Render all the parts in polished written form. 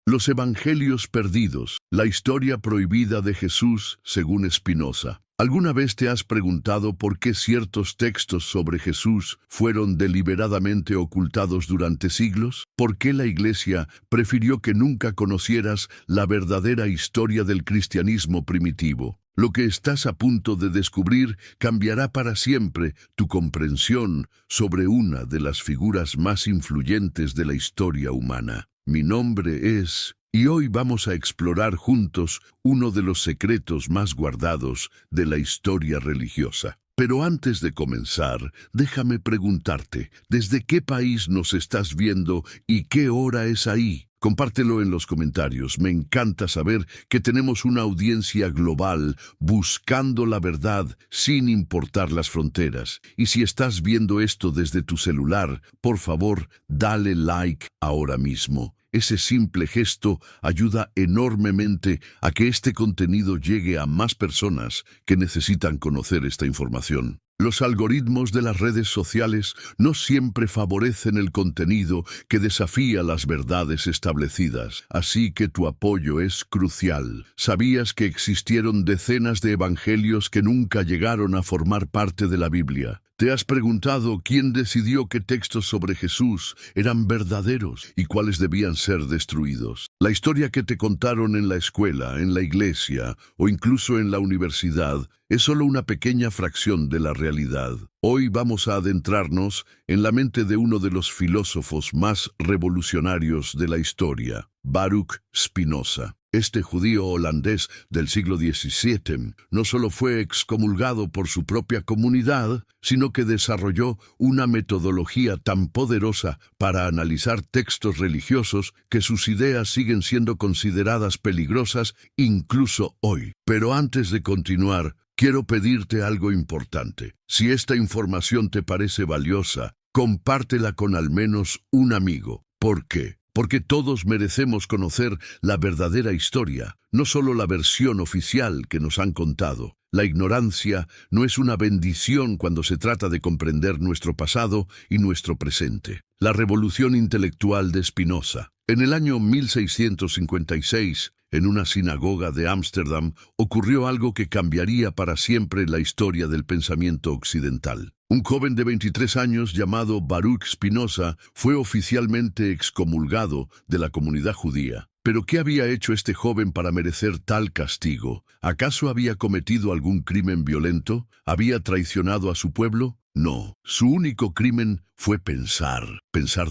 Los Evangelios perdidos, la historia prohibida de Jesús según Spinoza. ¿Alguna vez te has preguntado por qué ciertos textos sobre Jesús fueron deliberadamente ocultados durante siglos? ¿Por qué la Iglesia prefirió que nunca conocieras la verdadera historia del cristianismo primitivo? Lo que estás a punto de descubrir cambiará para siempre tu comprensión sobre una de las figuras más influyentes de la historia humana. Mi nombre es... Y hoy vamos a explorar juntos uno de los secretos más guardados de la historia religiosa. Pero antes de comenzar, déjame preguntarte, ¿desde qué país nos estás viendo y qué hora es ahí? Compártelo en los comentarios. Me encanta saber que tenemos una audiencia global buscando la verdad sin importar las fronteras. Y si estás viendo esto desde tu celular, por favor, dale like ahora mismo. Ese simple gesto ayuda enormemente a que este contenido llegue a más personas que necesitan conocer esta información. Los algoritmos de las redes sociales no siempre favorecen el contenido que desafía las verdades establecidas, así que tu apoyo es crucial. ¿Sabías que existieron decenas de evangelios que nunca llegaron a formar parte de la Biblia? ¿Te has preguntado quién decidió qué textos sobre Jesús eran verdaderos y cuáles debían ser destruidos? La historia que te contaron en la escuela, en la iglesia o incluso en la universidad es solo una pequeña fracción de la realidad. Hoy vamos a adentrarnos en la mente de uno de los filósofos más revolucionarios de la historia, Baruch Spinoza. Este judío holandés del siglo XVII no solo fue excomulgado por su propia comunidad, sino que desarrolló una metodología tan poderosa para analizar textos religiosos que sus ideas siguen siendo consideradas peligrosas incluso hoy. Pero antes de continuar, quiero pedirte algo importante. Si esta información te parece valiosa, compártela con al menos un amigo. ¿Por qué? Porque todos merecemos conocer la verdadera historia, no solo la versión oficial que nos han contado. La ignorancia no es una bendición cuando se trata de comprender nuestro pasado y nuestro presente. La revolución intelectual de Spinoza. En el año 1656, en una sinagoga de Ámsterdam, ocurrió algo que cambiaría para siempre la historia del pensamiento occidental. Un joven de 23 años llamado Baruch Spinoza fue oficialmente excomulgado de la comunidad judía. ¿Pero qué había hecho este joven para merecer tal castigo? ¿Acaso había cometido algún crimen violento? ¿Había traicionado a su pueblo? No, su único crimen fue pensar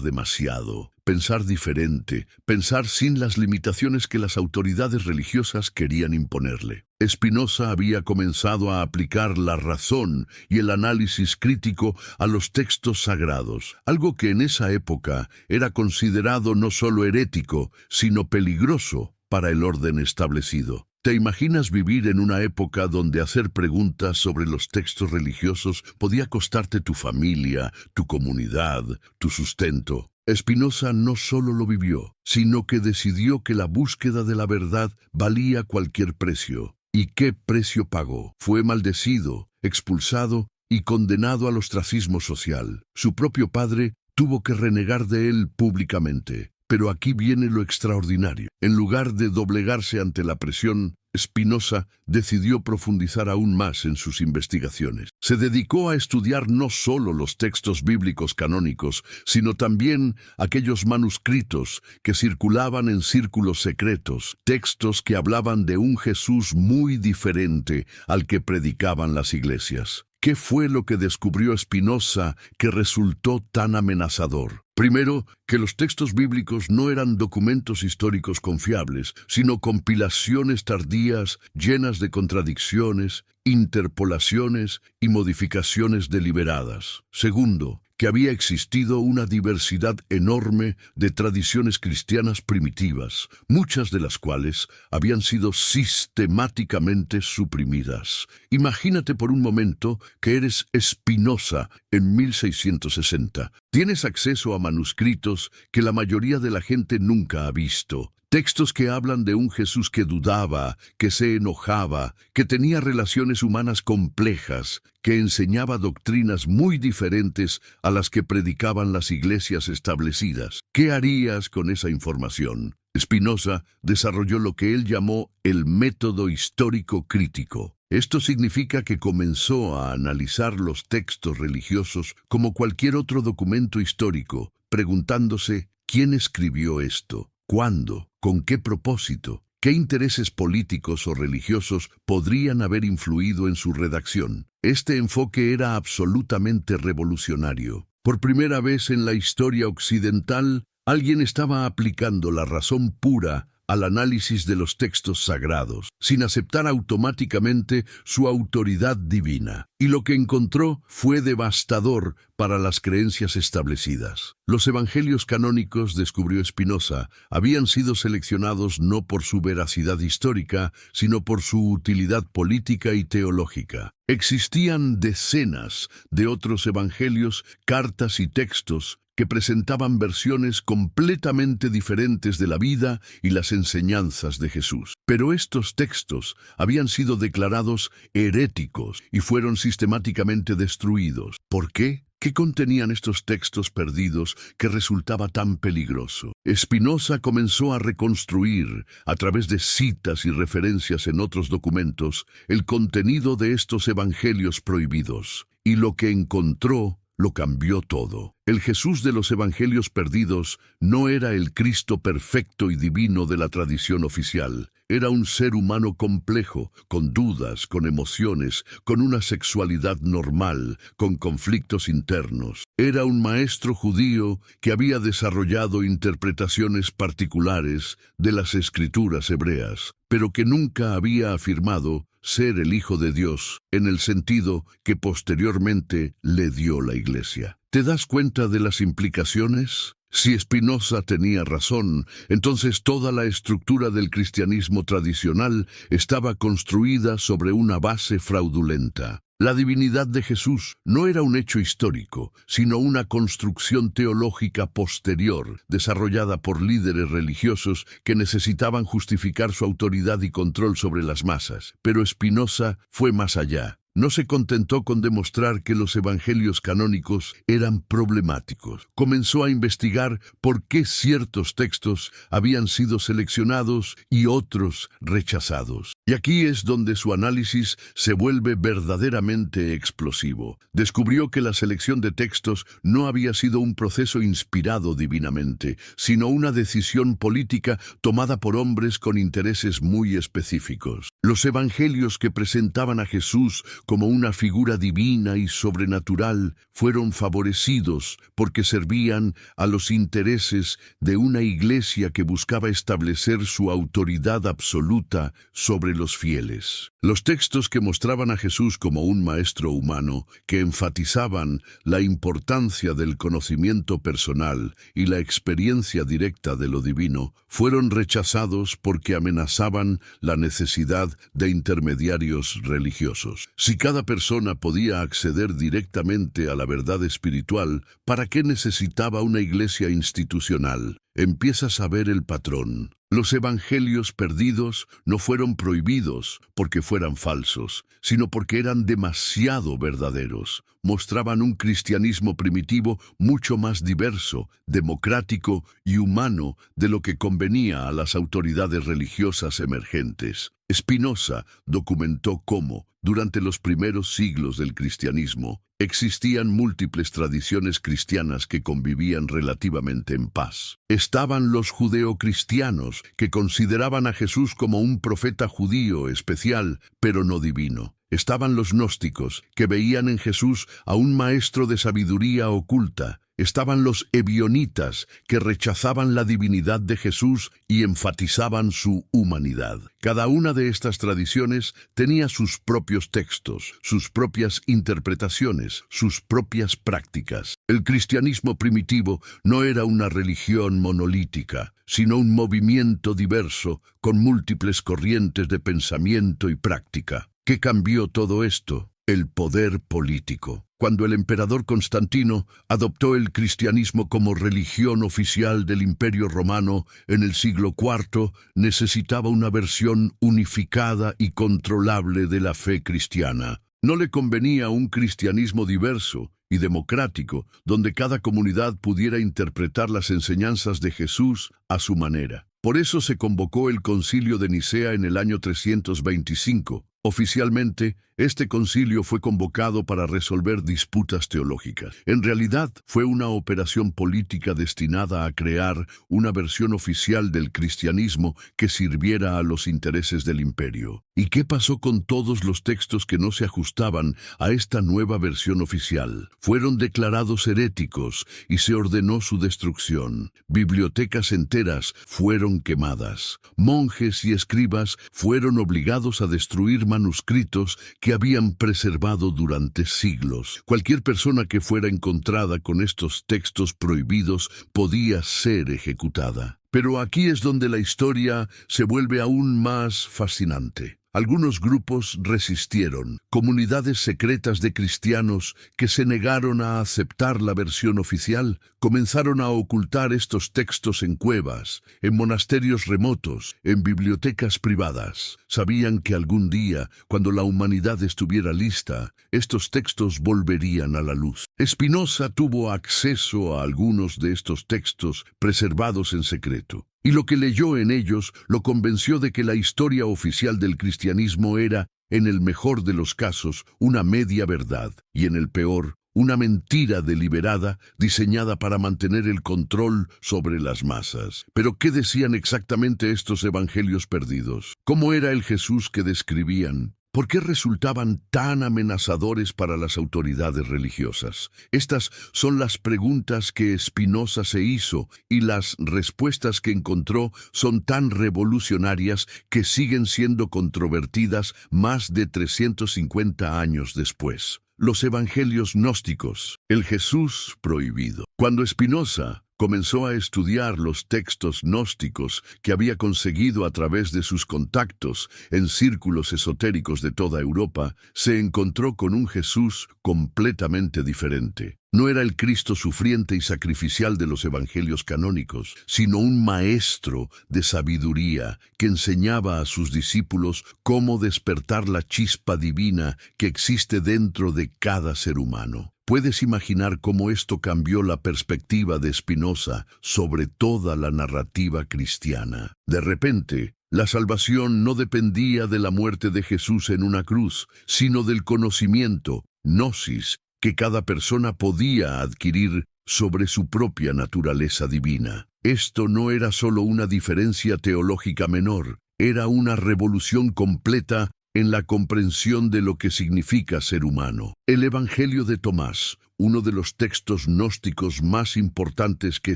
demasiado, pensar diferente, pensar sin las limitaciones que las autoridades religiosas querían imponerle. Spinoza había comenzado a aplicar la razón y el análisis crítico a los textos sagrados, algo que en esa época era considerado no solo herético, sino peligroso para el orden establecido. ¿Te imaginas vivir en una época donde hacer preguntas sobre los textos religiosos podía costarte tu familia, tu comunidad, tu sustento? Spinoza no solo lo vivió, sino que decidió que la búsqueda de la verdad valía cualquier precio. ¿Y qué precio pagó? Fue maldecido, expulsado y condenado al ostracismo social. Su propio padre tuvo que renegar de él públicamente. Pero aquí viene lo extraordinario. En lugar de doblegarse ante la presión, Spinoza decidió profundizar aún más en sus investigaciones. Se dedicó a estudiar no solo los textos bíblicos canónicos, sino también aquellos manuscritos que circulaban en círculos secretos, textos que hablaban de un Jesús muy diferente al que predicaban las iglesias. ¿Qué fue lo que descubrió Spinoza que resultó tan amenazador? Primero, que los textos bíblicos no eran documentos históricos confiables, sino compilaciones tardías llenas de contradicciones, interpolaciones y modificaciones deliberadas. Segundo, que había existido una diversidad enorme de tradiciones cristianas primitivas, muchas de las cuales habían sido sistemáticamente suprimidas. Imagínate por un momento que eres Spinoza en 1660. Tienes acceso a manuscritos que la mayoría de la gente nunca ha visto. Textos que hablan de un Jesús que dudaba, que se enojaba, que tenía relaciones humanas complejas, que enseñaba doctrinas muy diferentes a las que predicaban las iglesias establecidas. ¿Qué harías con esa información? Spinoza desarrolló lo que él llamó el método histórico crítico. Esto significa que comenzó a analizar los textos religiosos como cualquier otro documento histórico, preguntándose ¿quién escribió esto? ¿Cuándo? ¿Con qué propósito? ¿Qué intereses políticos o religiosos podrían haber influido en su redacción? Este enfoque era absolutamente revolucionario. Por primera vez en la historia occidental, alguien estaba aplicando la razón pura al análisis de los textos sagrados, sin aceptar automáticamente su autoridad divina. Y lo que encontró fue devastador para las creencias establecidas. Los evangelios canónicos, descubrió Spinoza, habían sido seleccionados no por su veracidad histórica, sino por su utilidad política y teológica. Existían decenas de otros evangelios, cartas y textos que presentaban versiones completamente diferentes de la vida y las enseñanzas de Jesús. Pero estos textos habían sido declarados heréticos y fueron sistemáticamente destruidos. ¿Por qué? ¿Qué contenían estos textos perdidos que resultaba tan peligroso? Spinoza comenzó a reconstruir, a través de citas y referencias en otros documentos, el contenido de estos evangelios prohibidos. Y lo que encontró lo cambió todo. El Jesús de los evangelios perdidos no era el Cristo perfecto y divino de la tradición oficial. Era un ser humano complejo, con dudas, con emociones, con una sexualidad normal, con conflictos internos. Era un maestro judío que había desarrollado interpretaciones particulares de las escrituras hebreas, pero que nunca había afirmado ser el Hijo de Dios en el sentido que posteriormente le dio la Iglesia. ¿Te das cuenta de las implicaciones? Si Spinoza tenía razón, entonces toda la estructura del cristianismo tradicional estaba construida sobre una base fraudulenta. La divinidad de Jesús no era un hecho histórico, sino una construcción teológica posterior, desarrollada por líderes religiosos que necesitaban justificar su autoridad y control sobre las masas. Pero Spinoza fue más allá. No se contentó con demostrar que los evangelios canónicos eran problemáticos. Comenzó a investigar por qué ciertos textos habían sido seleccionados y otros rechazados. Y aquí es donde su análisis se vuelve verdaderamente explosivo. Descubrió que la selección de textos no había sido un proceso inspirado divinamente, sino una decisión política tomada por hombres con intereses muy específicos. Los evangelios que presentaban a Jesús como una figura divina y sobrenatural fueron favorecidos porque servían a los intereses de una iglesia que buscaba establecer su autoridad absoluta sobre los fieles. Los textos que mostraban a Jesús como un maestro humano, que enfatizaban la importancia del conocimiento personal y la experiencia directa de lo divino, fueron rechazados porque amenazaban la necesidad de intermediarios religiosos. Si cada persona podía acceder directamente a la verdad espiritual, ¿para qué necesitaba una iglesia institucional? Empiezas a ver el patrón. Los evangelios perdidos no fueron prohibidos porque fueran falsos, sino porque eran demasiado verdaderos. Mostraban un cristianismo primitivo mucho más diverso, democrático y humano de lo que convenía a las autoridades religiosas emergentes. Spinoza documentó cómo, durante los primeros siglos del cristianismo, existían múltiples tradiciones cristianas que convivían relativamente en paz. Estaban los judeocristianos, que consideraban a Jesús como un profeta judío especial, pero no divino. Estaban los gnósticos, que veían en Jesús a un maestro de sabiduría oculta. Estaban los ebionitas, que rechazaban la divinidad de Jesús y enfatizaban su humanidad. Cada una de estas tradiciones tenía sus propios textos, sus propias interpretaciones, sus propias prácticas. El cristianismo primitivo no era una religión monolítica, sino un movimiento diverso con múltiples corrientes de pensamiento y práctica. ¿Qué cambió todo esto? El poder político. Cuando el emperador Constantino adoptó el cristianismo como religión oficial del Imperio Romano en el siglo IV, necesitaba una versión unificada y controlable de la fe cristiana. No le convenía un cristianismo diverso y democrático, donde cada comunidad pudiera interpretar las enseñanzas de Jesús a su manera. Por eso se convocó el Concilio de Nicea en el año 325. Oficialmente, este concilio fue convocado para resolver disputas teológicas. En realidad, fue una operación política destinada a crear una versión oficial del cristianismo que sirviera a los intereses del imperio. ¿Y qué pasó con todos los textos que no se ajustaban a esta nueva versión oficial? Fueron declarados heréticos y se ordenó su destrucción. Bibliotecas enteras fueron quemadas. Monjes y escribas fueron obligados a destruir manuscritos que habían preservado durante siglos. Cualquier persona que fuera encontrada con estos textos prohibidos podía ser ejecutada. Pero aquí es donde la historia se vuelve aún más fascinante. Algunos grupos resistieron, comunidades secretas de cristianos que se negaron a aceptar la versión oficial, comenzaron a ocultar estos textos en cuevas, en monasterios remotos, en bibliotecas privadas. Sabían que algún día, cuando la humanidad estuviera lista, estos textos volverían a la luz. Spinoza tuvo acceso a algunos de estos textos preservados en secreto. Y lo que leyó en ellos lo convenció de que la historia oficial del cristianismo era, en el mejor de los casos, una media verdad, y en el peor, una mentira deliberada diseñada para mantener el control sobre las masas. Pero ¿qué decían exactamente estos evangelios perdidos? ¿Cómo era el Jesús que describían? ¿Por qué resultaban tan amenazadores para las autoridades religiosas? Estas son las preguntas que Spinoza se hizo y las respuestas que encontró son tan revolucionarias que siguen siendo controvertidas más de 350 años después. Los evangelios gnósticos, el Jesús prohibido. Cuando Spinoza comenzó a estudiar los textos gnósticos que había conseguido a través de sus contactos en círculos esotéricos de toda Europa, se encontró con un Jesús completamente diferente. No era el Cristo sufriente y sacrificial de los evangelios canónicos, sino un maestro de sabiduría que enseñaba a sus discípulos cómo despertar la chispa divina que existe dentro de cada ser humano. ¿Puedes imaginar cómo esto cambió la perspectiva de Spinoza sobre toda la narrativa cristiana? De repente, la salvación no dependía de la muerte de Jesús en una cruz, sino del conocimiento, gnosis, que cada persona podía adquirir sobre su propia naturaleza divina. Esto no era solo una diferencia teológica menor, era una revolución completa en la comprensión de lo que significa ser humano. El Evangelio de Tomás, uno de los textos gnósticos más importantes que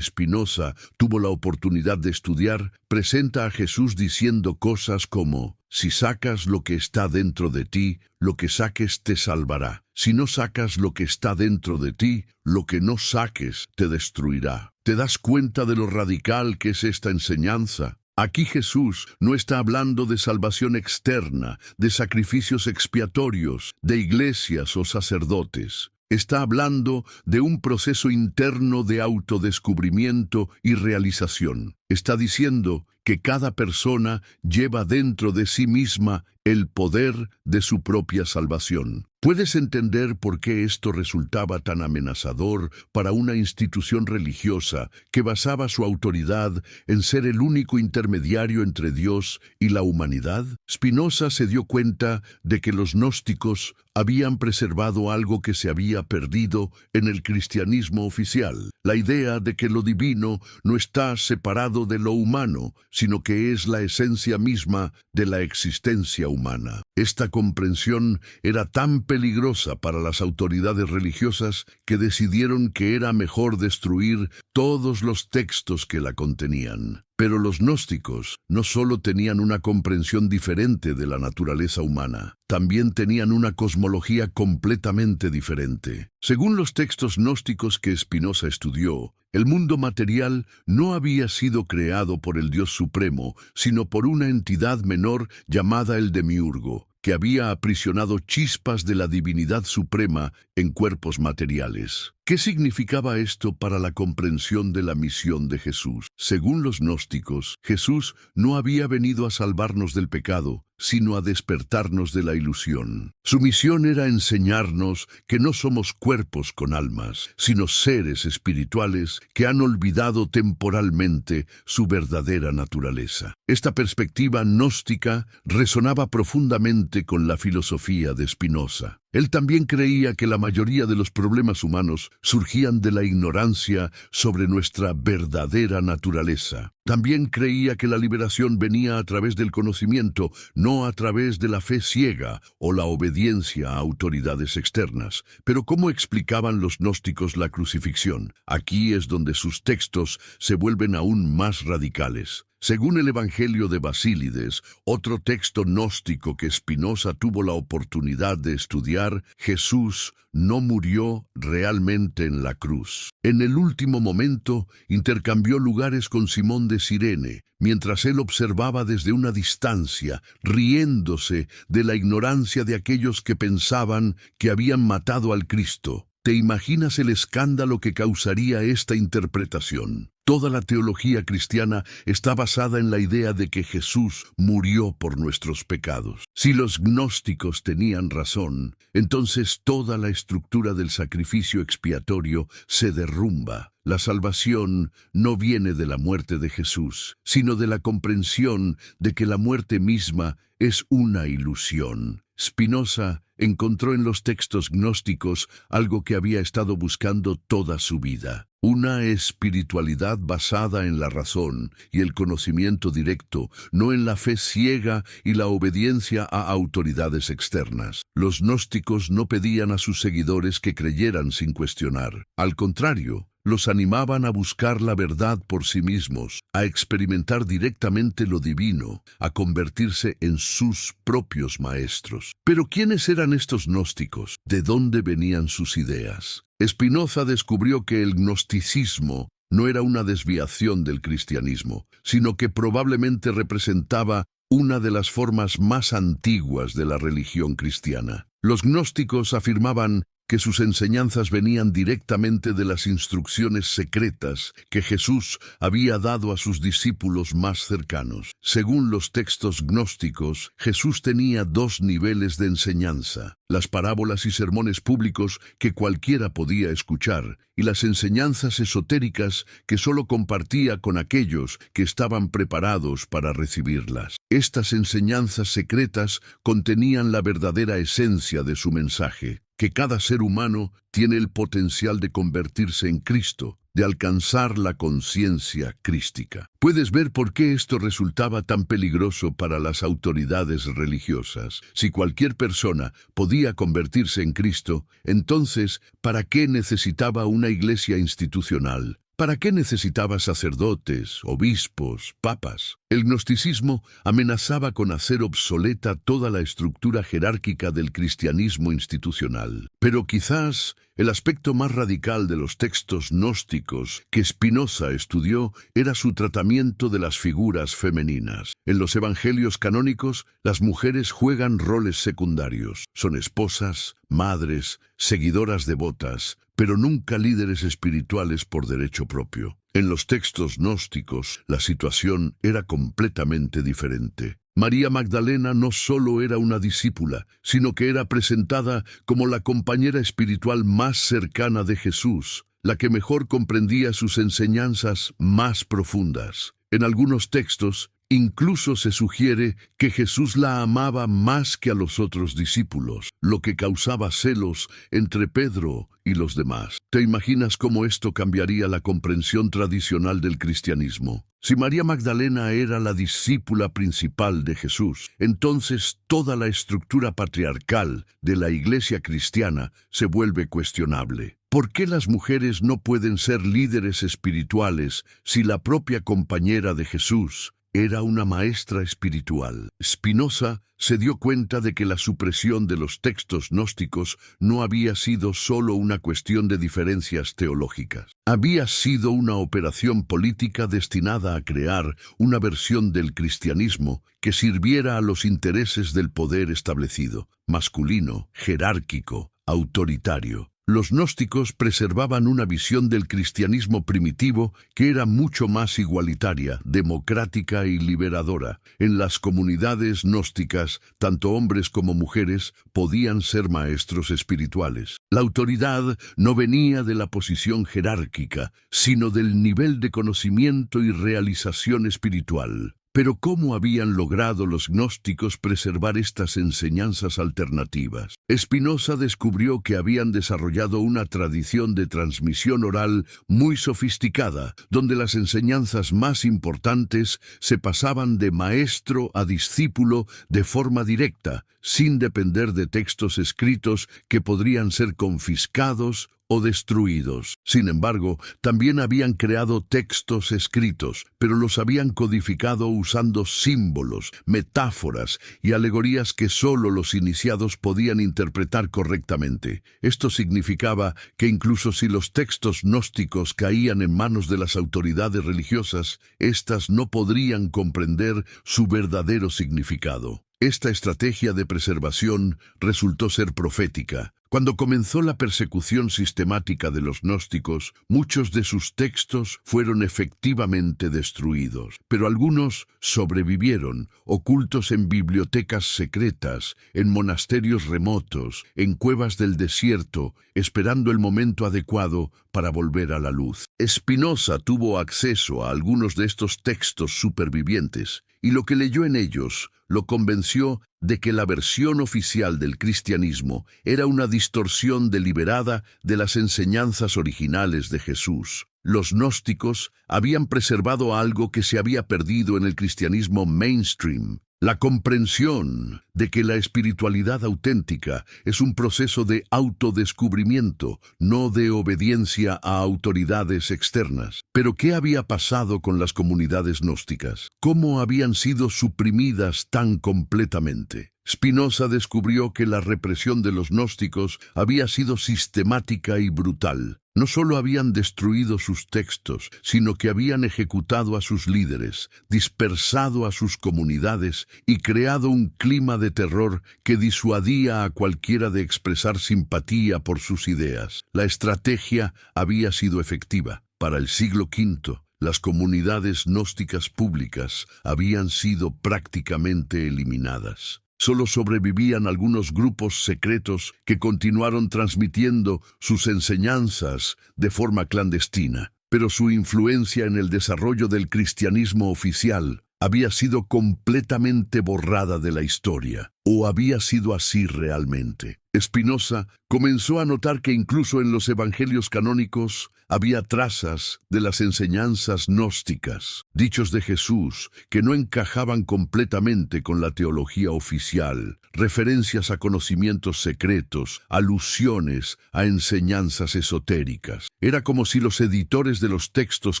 Spinoza tuvo la oportunidad de estudiar, presenta a Jesús diciendo cosas como: si sacas lo que está dentro de ti, lo que saques te salvará. Si no sacas lo que está dentro de ti, lo que no saques te destruirá. ¿Te das cuenta de lo radical que es esta enseñanza? Aquí Jesús no está hablando de salvación externa, de sacrificios expiatorios, de iglesias o sacerdotes. Está hablando de un proceso interno de autodescubrimiento y realización. Está diciendo que cada persona lleva dentro de sí misma el poder de su propia salvación. ¿Puedes entender por qué esto resultaba tan amenazador para una institución religiosa que basaba su autoridad en ser el único intermediario entre Dios y la humanidad? Spinoza se dio cuenta de que los gnósticos habían preservado algo que se había perdido en el cristianismo oficial, la idea de que lo divino no está separado de lo humano, sino que es la esencia misma de la existencia humana. Esta comprensión era tan peligrosa para las autoridades religiosas que decidieron que era mejor destruir todos los textos que la contenían. Pero los gnósticos no solo tenían una comprensión diferente de la naturaleza humana, también tenían una cosmología completamente diferente. Según los textos gnósticos que Spinoza estudió, el mundo material no había sido creado por el Dios Supremo, sino por una entidad menor llamada el Demiurgo, que había aprisionado chispas de la divinidad suprema en cuerpos materiales. ¿Qué significaba esto para la comprensión de la misión de Jesús? Según los gnósticos, Jesús no había venido a salvarnos del pecado, sino a despertarnos de la ilusión. Su misión era enseñarnos que no somos cuerpos con almas, sino seres espirituales que han olvidado temporalmente su verdadera naturaleza. Esta perspectiva gnóstica resonaba profundamente con la filosofía de Spinoza. Él también creía que la mayoría de los problemas humanos surgían de la ignorancia sobre nuestra verdadera naturaleza. También creía que la liberación venía a través del conocimiento, no a través de la fe ciega o la obediencia a autoridades externas. Pero ¿cómo explicaban los gnósticos la crucifixión? Aquí es donde sus textos se vuelven aún más radicales. Según el Evangelio de Basílides, otro texto gnóstico que Spinoza tuvo la oportunidad de estudiar, Jesús no murió realmente en la cruz. En el último momento, intercambió lugares con Simón de Cirene, mientras él observaba desde una distancia, riéndose de la ignorancia de aquellos que pensaban que habían matado al Cristo. ¿Te imaginas el escándalo que causaría esta interpretación? Toda la teología cristiana está basada en la idea de que Jesús murió por nuestros pecados. Si los gnósticos tenían razón, entonces toda la estructura del sacrificio expiatorio se derrumba. La salvación no viene de la muerte de Jesús, sino de la comprensión de que la muerte misma es una ilusión. Spinoza encontró en los textos gnósticos algo que había estado buscando toda su vida: una espiritualidad basada en la razón y el conocimiento directo, no en la fe ciega y la obediencia a autoridades externas. Los gnósticos no pedían a sus seguidores que creyeran sin cuestionar. Al contrario, los animaban a buscar la verdad por sí mismos, a experimentar directamente lo divino, a convertirse en sus propios maestros. Pero ¿quiénes eran estos gnósticos? ¿De dónde venían sus ideas? Spinoza descubrió que el gnosticismo no era una desviación del cristianismo, sino que probablemente representaba una de las formas más antiguas de la religión cristiana. Los gnósticos afirmaban que sus enseñanzas venían directamente de las instrucciones secretas que Jesús había dado a sus discípulos más cercanos. Según los textos gnósticos, Jesús tenía dos niveles de enseñanza: las parábolas y sermones públicos que cualquiera podía escuchar, y las enseñanzas esotéricas que solo compartía con aquellos que estaban preparados para recibirlas. Estas enseñanzas secretas contenían la verdadera esencia de su mensaje: que cada ser humano tiene el potencial de convertirse en Cristo, de alcanzar la conciencia crística. Puedes ver por qué esto resultaba tan peligroso para las autoridades religiosas. Si cualquier persona podía convertirse en Cristo, entonces, ¿para qué necesitaba una iglesia institucional? ¿Para qué necesitaba sacerdotes, obispos, papas? El gnosticismo amenazaba con hacer obsoleta toda la estructura jerárquica del cristianismo institucional. Pero quizás el aspecto más radical de los textos gnósticos que Spinoza estudió era su tratamiento de las figuras femeninas. En los evangelios canónicos, las mujeres juegan roles secundarios. Son esposas, madres, seguidoras devotas, pero nunca líderes espirituales por derecho propio. En los textos gnósticos, la situación era completamente diferente. María Magdalena no solo era una discípula, sino que era presentada como la compañera espiritual más cercana de Jesús, la que mejor comprendía sus enseñanzas más profundas. En algunos textos, incluso se sugiere que Jesús la amaba más que a los otros discípulos, lo que causaba celos entre Pedro y los demás. ¿Te imaginas cómo esto cambiaría la comprensión tradicional del cristianismo? Si María Magdalena era la discípula principal de Jesús, entonces toda la estructura patriarcal de la iglesia cristiana se vuelve cuestionable. ¿Por qué las mujeres no pueden ser líderes espirituales si la propia compañera de Jesús era una maestra espiritual? Spinoza se dio cuenta de que la supresión de los textos gnósticos no había sido solo una cuestión de diferencias teológicas. Había sido una operación política destinada a crear una versión del cristianismo que sirviera a los intereses del poder establecido, masculino, jerárquico, autoritario. Los gnósticos preservaban una visión del cristianismo primitivo que era mucho más igualitaria, democrática y liberadora. En las comunidades gnósticas, tanto hombres como mujeres podían ser maestros espirituales. La autoridad no venía de la posición jerárquica, sino del nivel de conocimiento y realización espiritual. Pero ¿cómo habían logrado los gnósticos preservar estas enseñanzas alternativas? Spinoza descubrió que habían desarrollado una tradición de transmisión oral muy sofisticada, donde las enseñanzas más importantes se pasaban de maestro a discípulo de forma directa, sin depender de textos escritos que podrían ser confiscados o destruidos. Sin embargo, también habían creado textos escritos, pero los habían codificado usando símbolos, metáforas y alegorías que solo los iniciados podían interpretar correctamente. Esto significaba que incluso si los textos gnósticos caían en manos de las autoridades religiosas, éstas no podrían comprender su verdadero significado. Esta estrategia de preservación resultó ser profética. Cuando comenzó la persecución sistemática de los gnósticos, muchos de sus textos fueron efectivamente destruidos, pero algunos sobrevivieron, ocultos en bibliotecas secretas, en monasterios remotos, en cuevas del desierto, esperando el momento adecuado para volver a la luz. Spinoza tuvo acceso a algunos de estos textos supervivientes, y lo que leyó en ellos lo convenció de que la versión oficial del cristianismo era una distorsión deliberada de las enseñanzas originales de Jesús. Los gnósticos habían preservado algo que se había perdido en el cristianismo mainstream: la comprensión de que la espiritualidad auténtica es un proceso de autodescubrimiento, no de obediencia a autoridades externas. Pero ¿qué había pasado con las comunidades gnósticas? ¿Cómo habían sido suprimidas tan completamente? Spinoza descubrió que la represión de los gnósticos había sido sistemática y brutal. No solo habían destruido sus textos, sino que habían ejecutado a sus líderes, dispersado a sus comunidades y creado un clima de terror que disuadía a cualquiera de expresar simpatía por sus ideas. La estrategia había sido efectiva. Para el siglo V, las comunidades gnósticas públicas habían sido prácticamente eliminadas. Solo sobrevivían algunos grupos secretos que continuaron transmitiendo sus enseñanzas de forma clandestina, pero su influencia en el desarrollo del cristianismo oficial había sido completamente borrada de la historia. ¿O había sido así realmente? Spinoza comenzó a notar que incluso en los evangelios canónicos había trazas de las enseñanzas gnósticas, dichos de Jesús que no encajaban completamente con la teología oficial, referencias a conocimientos secretos, alusiones a enseñanzas esotéricas. Era como si los editores de los textos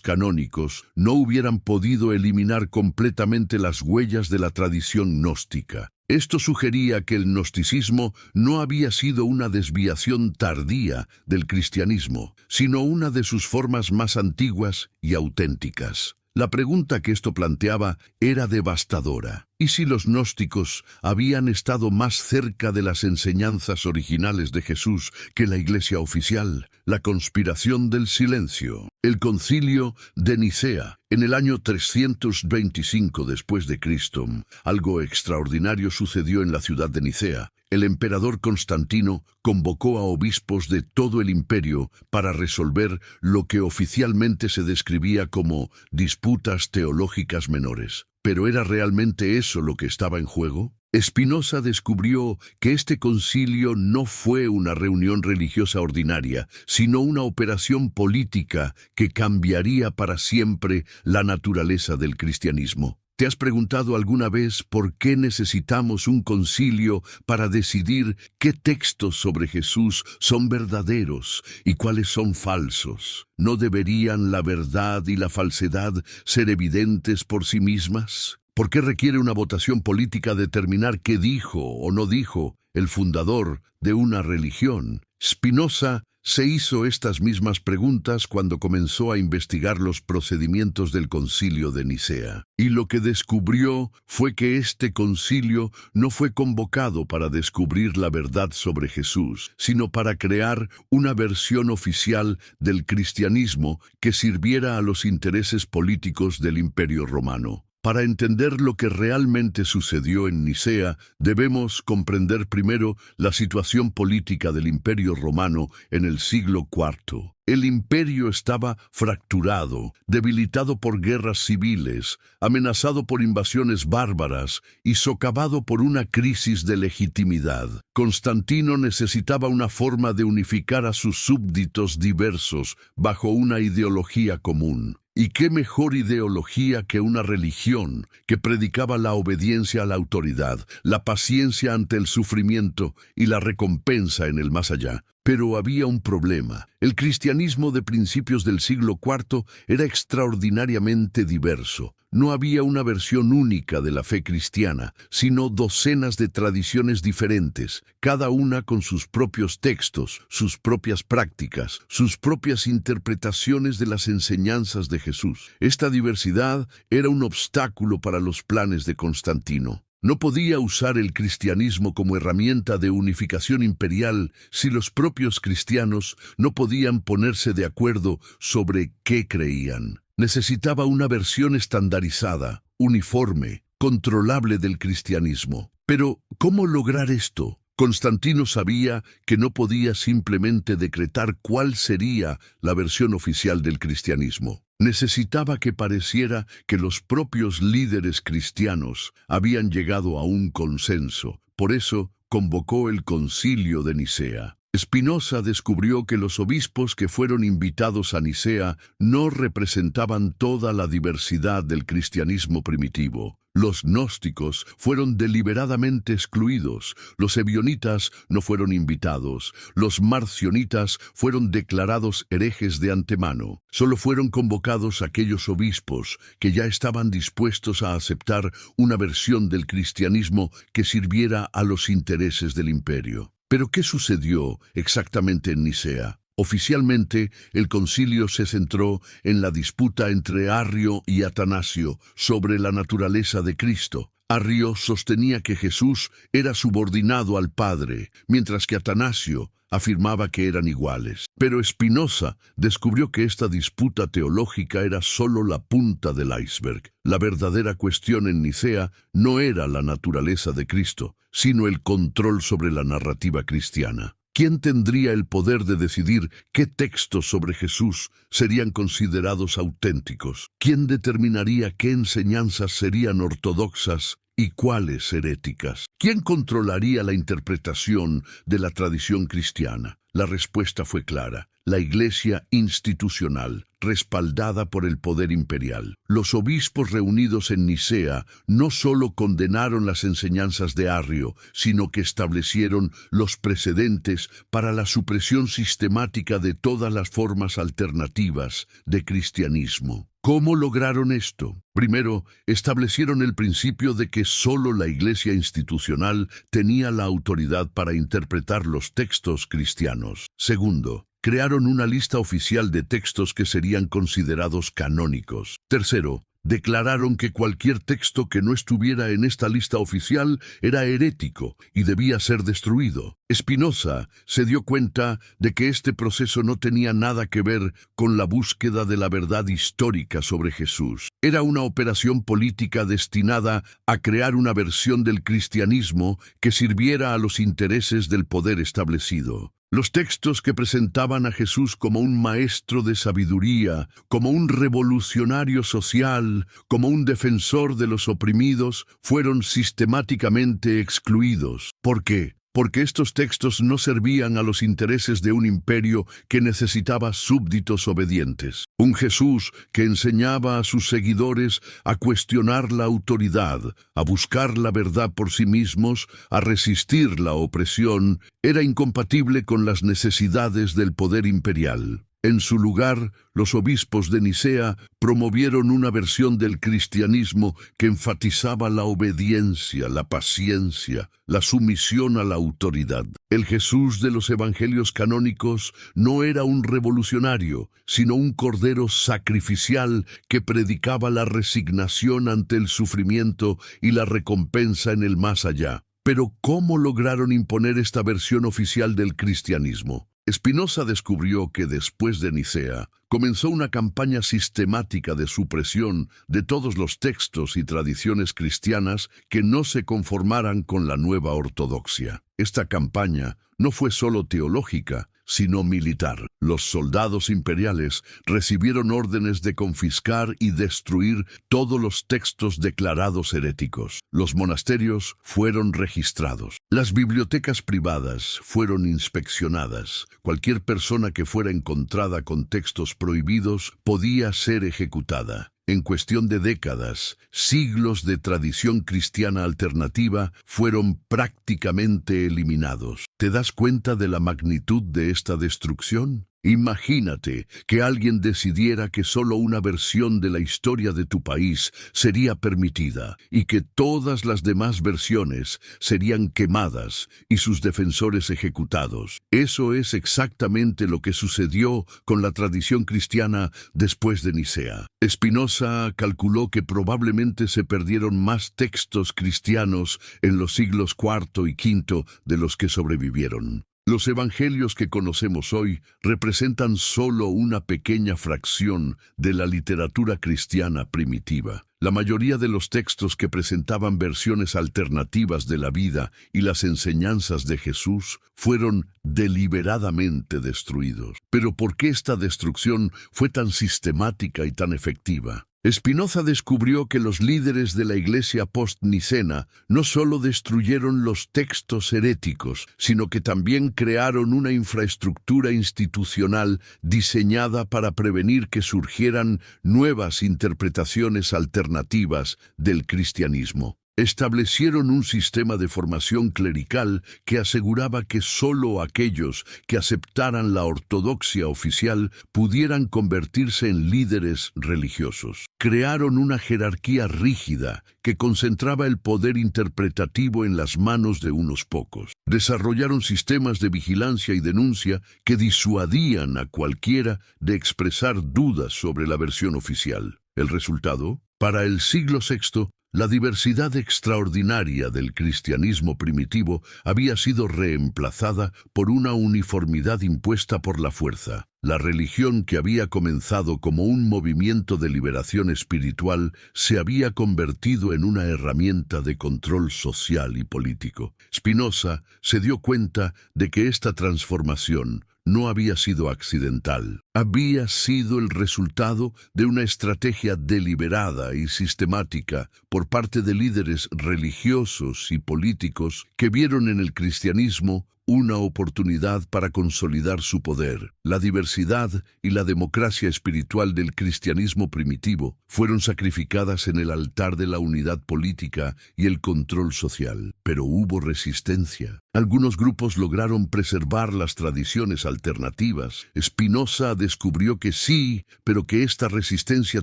canónicos no hubieran podido eliminar completamente las huellas de la tradición gnóstica. Esto sugería que el gnosticismo no había sido una desviación tardía del cristianismo, sino una de sus formas más antiguas y auténticas. La pregunta que esto planteaba era devastadora. ¿Y si los gnósticos habían estado más cerca de las enseñanzas originales de Jesús que la Iglesia oficial? La conspiración del silencio. El concilio de Nicea, en el año 325 después de Cristo, algo extraordinario sucedió en la ciudad de Nicea. El emperador Constantino convocó a obispos de todo el imperio para resolver lo que oficialmente se describía como disputas teológicas menores. ¿Pero era realmente eso lo que estaba en juego? Spinoza descubrió que este concilio no fue una reunión religiosa ordinaria, sino una operación política que cambiaría para siempre la naturaleza del cristianismo. ¿Te has preguntado alguna vez por qué necesitamos un concilio para decidir qué textos sobre Jesús son verdaderos y cuáles son falsos? ¿No deberían la verdad y la falsedad ser evidentes por sí mismas? ¿Por qué requiere una votación política determinar qué dijo o no dijo el fundador de una religión? Spinoza se hizo estas mismas preguntas cuando comenzó a investigar los procedimientos del Concilio de Nicea. Y lo que descubrió fue que este concilio no fue convocado para descubrir la verdad sobre Jesús, sino para crear una versión oficial del cristianismo que sirviera a los intereses políticos del Imperio Romano. Para entender lo que realmente sucedió en Nicea, debemos comprender primero la situación política del Imperio Romano en el siglo IV. El imperio estaba fracturado, debilitado por guerras civiles, amenazado por invasiones bárbaras y socavado por una crisis de legitimidad. Constantino necesitaba una forma de unificar a sus súbditos diversos bajo una ideología común. ¿Y qué mejor ideología que una religión que predicaba la obediencia a la autoridad, la paciencia ante el sufrimiento y la recompensa en el más allá? Pero había un problema. El cristianismo de principios del siglo IV era extraordinariamente diverso. No había una versión única de la fe cristiana, sino docenas de tradiciones diferentes, cada una con sus propios textos, sus propias prácticas, sus propias interpretaciones de las enseñanzas de Jesús. Esta diversidad era un obstáculo para los planes de Constantino. No podía usar el cristianismo como herramienta de unificación imperial si los propios cristianos no podían ponerse de acuerdo sobre qué creían. Necesitaba una versión estandarizada, uniforme, controlable del cristianismo. Pero, ¿cómo lograr esto? Constantino sabía que no podía simplemente decretar cuál sería la versión oficial del cristianismo. Necesitaba que pareciera que los propios líderes cristianos habían llegado a un consenso. Por eso convocó el Concilio de Nicea. Spinoza descubrió que los obispos que fueron invitados a Nicea no representaban toda la diversidad del cristianismo primitivo. Los gnósticos fueron deliberadamente excluidos, los ebionitas no fueron invitados, los marcionitas fueron declarados herejes de antemano. Solo fueron convocados aquellos obispos que ya estaban dispuestos a aceptar una versión del cristianismo que sirviera a los intereses del imperio. ¿Pero qué sucedió exactamente en Nicea? Oficialmente, el concilio se centró en la disputa entre Arrio y Atanasio sobre la naturaleza de Cristo. Arrio sostenía que Jesús era subordinado al Padre, mientras que Atanasio afirmaba que eran iguales. Pero Spinoza descubrió que esta disputa teológica era solo la punta del iceberg. La verdadera cuestión en Nicea no era la naturaleza de Cristo, sino el control sobre la narrativa cristiana. ¿Quién tendría el poder de decidir qué textos sobre Jesús serían considerados auténticos? ¿Quién determinaría qué enseñanzas serían ortodoxas y cuáles heréticas? ¿Quién controlaría la interpretación de la tradición cristiana? La respuesta fue clara: la Iglesia institucional, respaldada por el poder imperial. Los obispos reunidos en Nicea no solo condenaron las enseñanzas de Arrio, sino que establecieron los precedentes para la supresión sistemática de todas las formas alternativas de cristianismo. ¿Cómo lograron esto? Primero, establecieron el principio de que solo la Iglesia institucional tenía la autoridad para interpretar los textos cristianos. Segundo, crearon una lista oficial de textos que serían considerados canónicos. Tercero, declararon que cualquier texto que no estuviera en esta lista oficial era herético y debía ser destruido. Spinoza se dio cuenta de que este proceso no tenía nada que ver con la búsqueda de la verdad histórica sobre Jesús. Era una operación política destinada a crear una versión del cristianismo que sirviera a los intereses del poder establecido. Los textos que presentaban a Jesús como un maestro de sabiduría, como un revolucionario social, como un defensor de los oprimidos, fueron sistemáticamente excluidos. ¿Por qué? Porque estos textos no servían a los intereses de un imperio que necesitaba súbditos obedientes. Un Jesús que enseñaba a sus seguidores a cuestionar la autoridad, a buscar la verdad por sí mismos, a resistir la opresión, era incompatible con las necesidades del poder imperial. En su lugar, los obispos de Nicea promovieron una versión del cristianismo que enfatizaba la obediencia, la paciencia, la sumisión a la autoridad. El Jesús de los evangelios canónicos no era un revolucionario, sino un cordero sacrificial que predicaba la resignación ante el sufrimiento y la recompensa en el más allá. Pero, ¿cómo lograron imponer esta versión oficial del cristianismo? Spinoza descubrió que después de Nicea comenzó una campaña sistemática de supresión de todos los textos y tradiciones cristianas que no se conformaran con la nueva ortodoxia. Esta campaña no fue solo teológica, sino militar. Los soldados imperiales recibieron órdenes de confiscar y destruir todos los textos declarados heréticos. Los monasterios fueron registrados. Las bibliotecas privadas fueron inspeccionadas. Cualquier persona que fuera encontrada con textos prohibidos podía ser ejecutada. En cuestión de décadas, siglos de tradición cristiana alternativa fueron prácticamente eliminados. ¿Te das cuenta de la magnitud de esta destrucción? Imagínate que alguien decidiera que solo una versión de la historia de tu país sería permitida y que todas las demás versiones serían quemadas y sus defensores ejecutados. Eso es exactamente lo que sucedió con la tradición cristiana después de Nicea. Spinoza calculó que probablemente se perdieron más textos cristianos en los siglos IV y V de los que sobrevivieron. Los evangelios que conocemos hoy representan solo una pequeña fracción de la literatura cristiana primitiva. La mayoría de los textos que presentaban versiones alternativas de la vida y las enseñanzas de Jesús fueron deliberadamente destruidos. Pero ¿por qué esta destrucción fue tan sistemática y tan efectiva? Spinoza descubrió que los líderes de la Iglesia post-nicena no solo destruyeron los textos heréticos, sino que también crearon una infraestructura institucional diseñada para prevenir que surgieran nuevas interpretaciones alternativas del cristianismo. Establecieron un sistema de formación clerical que aseguraba que solo aquellos que aceptaran la ortodoxia oficial pudieran convertirse en líderes religiosos. Crearon una jerarquía rígida que concentraba el poder interpretativo en las manos de unos pocos. Desarrollaron sistemas de vigilancia y denuncia que disuadían a cualquiera de expresar dudas sobre la versión oficial. El resultado, para el siglo VI, la diversidad extraordinaria del cristianismo primitivo había sido reemplazada por una uniformidad impuesta por la fuerza. La religión que había comenzado como un movimiento de liberación espiritual se había convertido en una herramienta de control social y político. Spinoza se dio cuenta de que esta transformación no había sido accidental. Había sido el resultado de una estrategia deliberada y sistemática por parte de líderes religiosos y políticos que vieron en el cristianismo una oportunidad para consolidar su poder. La diversidad y la democracia espiritual del cristianismo primitivo fueron sacrificadas en el altar de la unidad política y el control social. Pero hubo resistencia. Algunos grupos lograron preservar las tradiciones alternativas. Spinoza descubrió que sí, pero que esta resistencia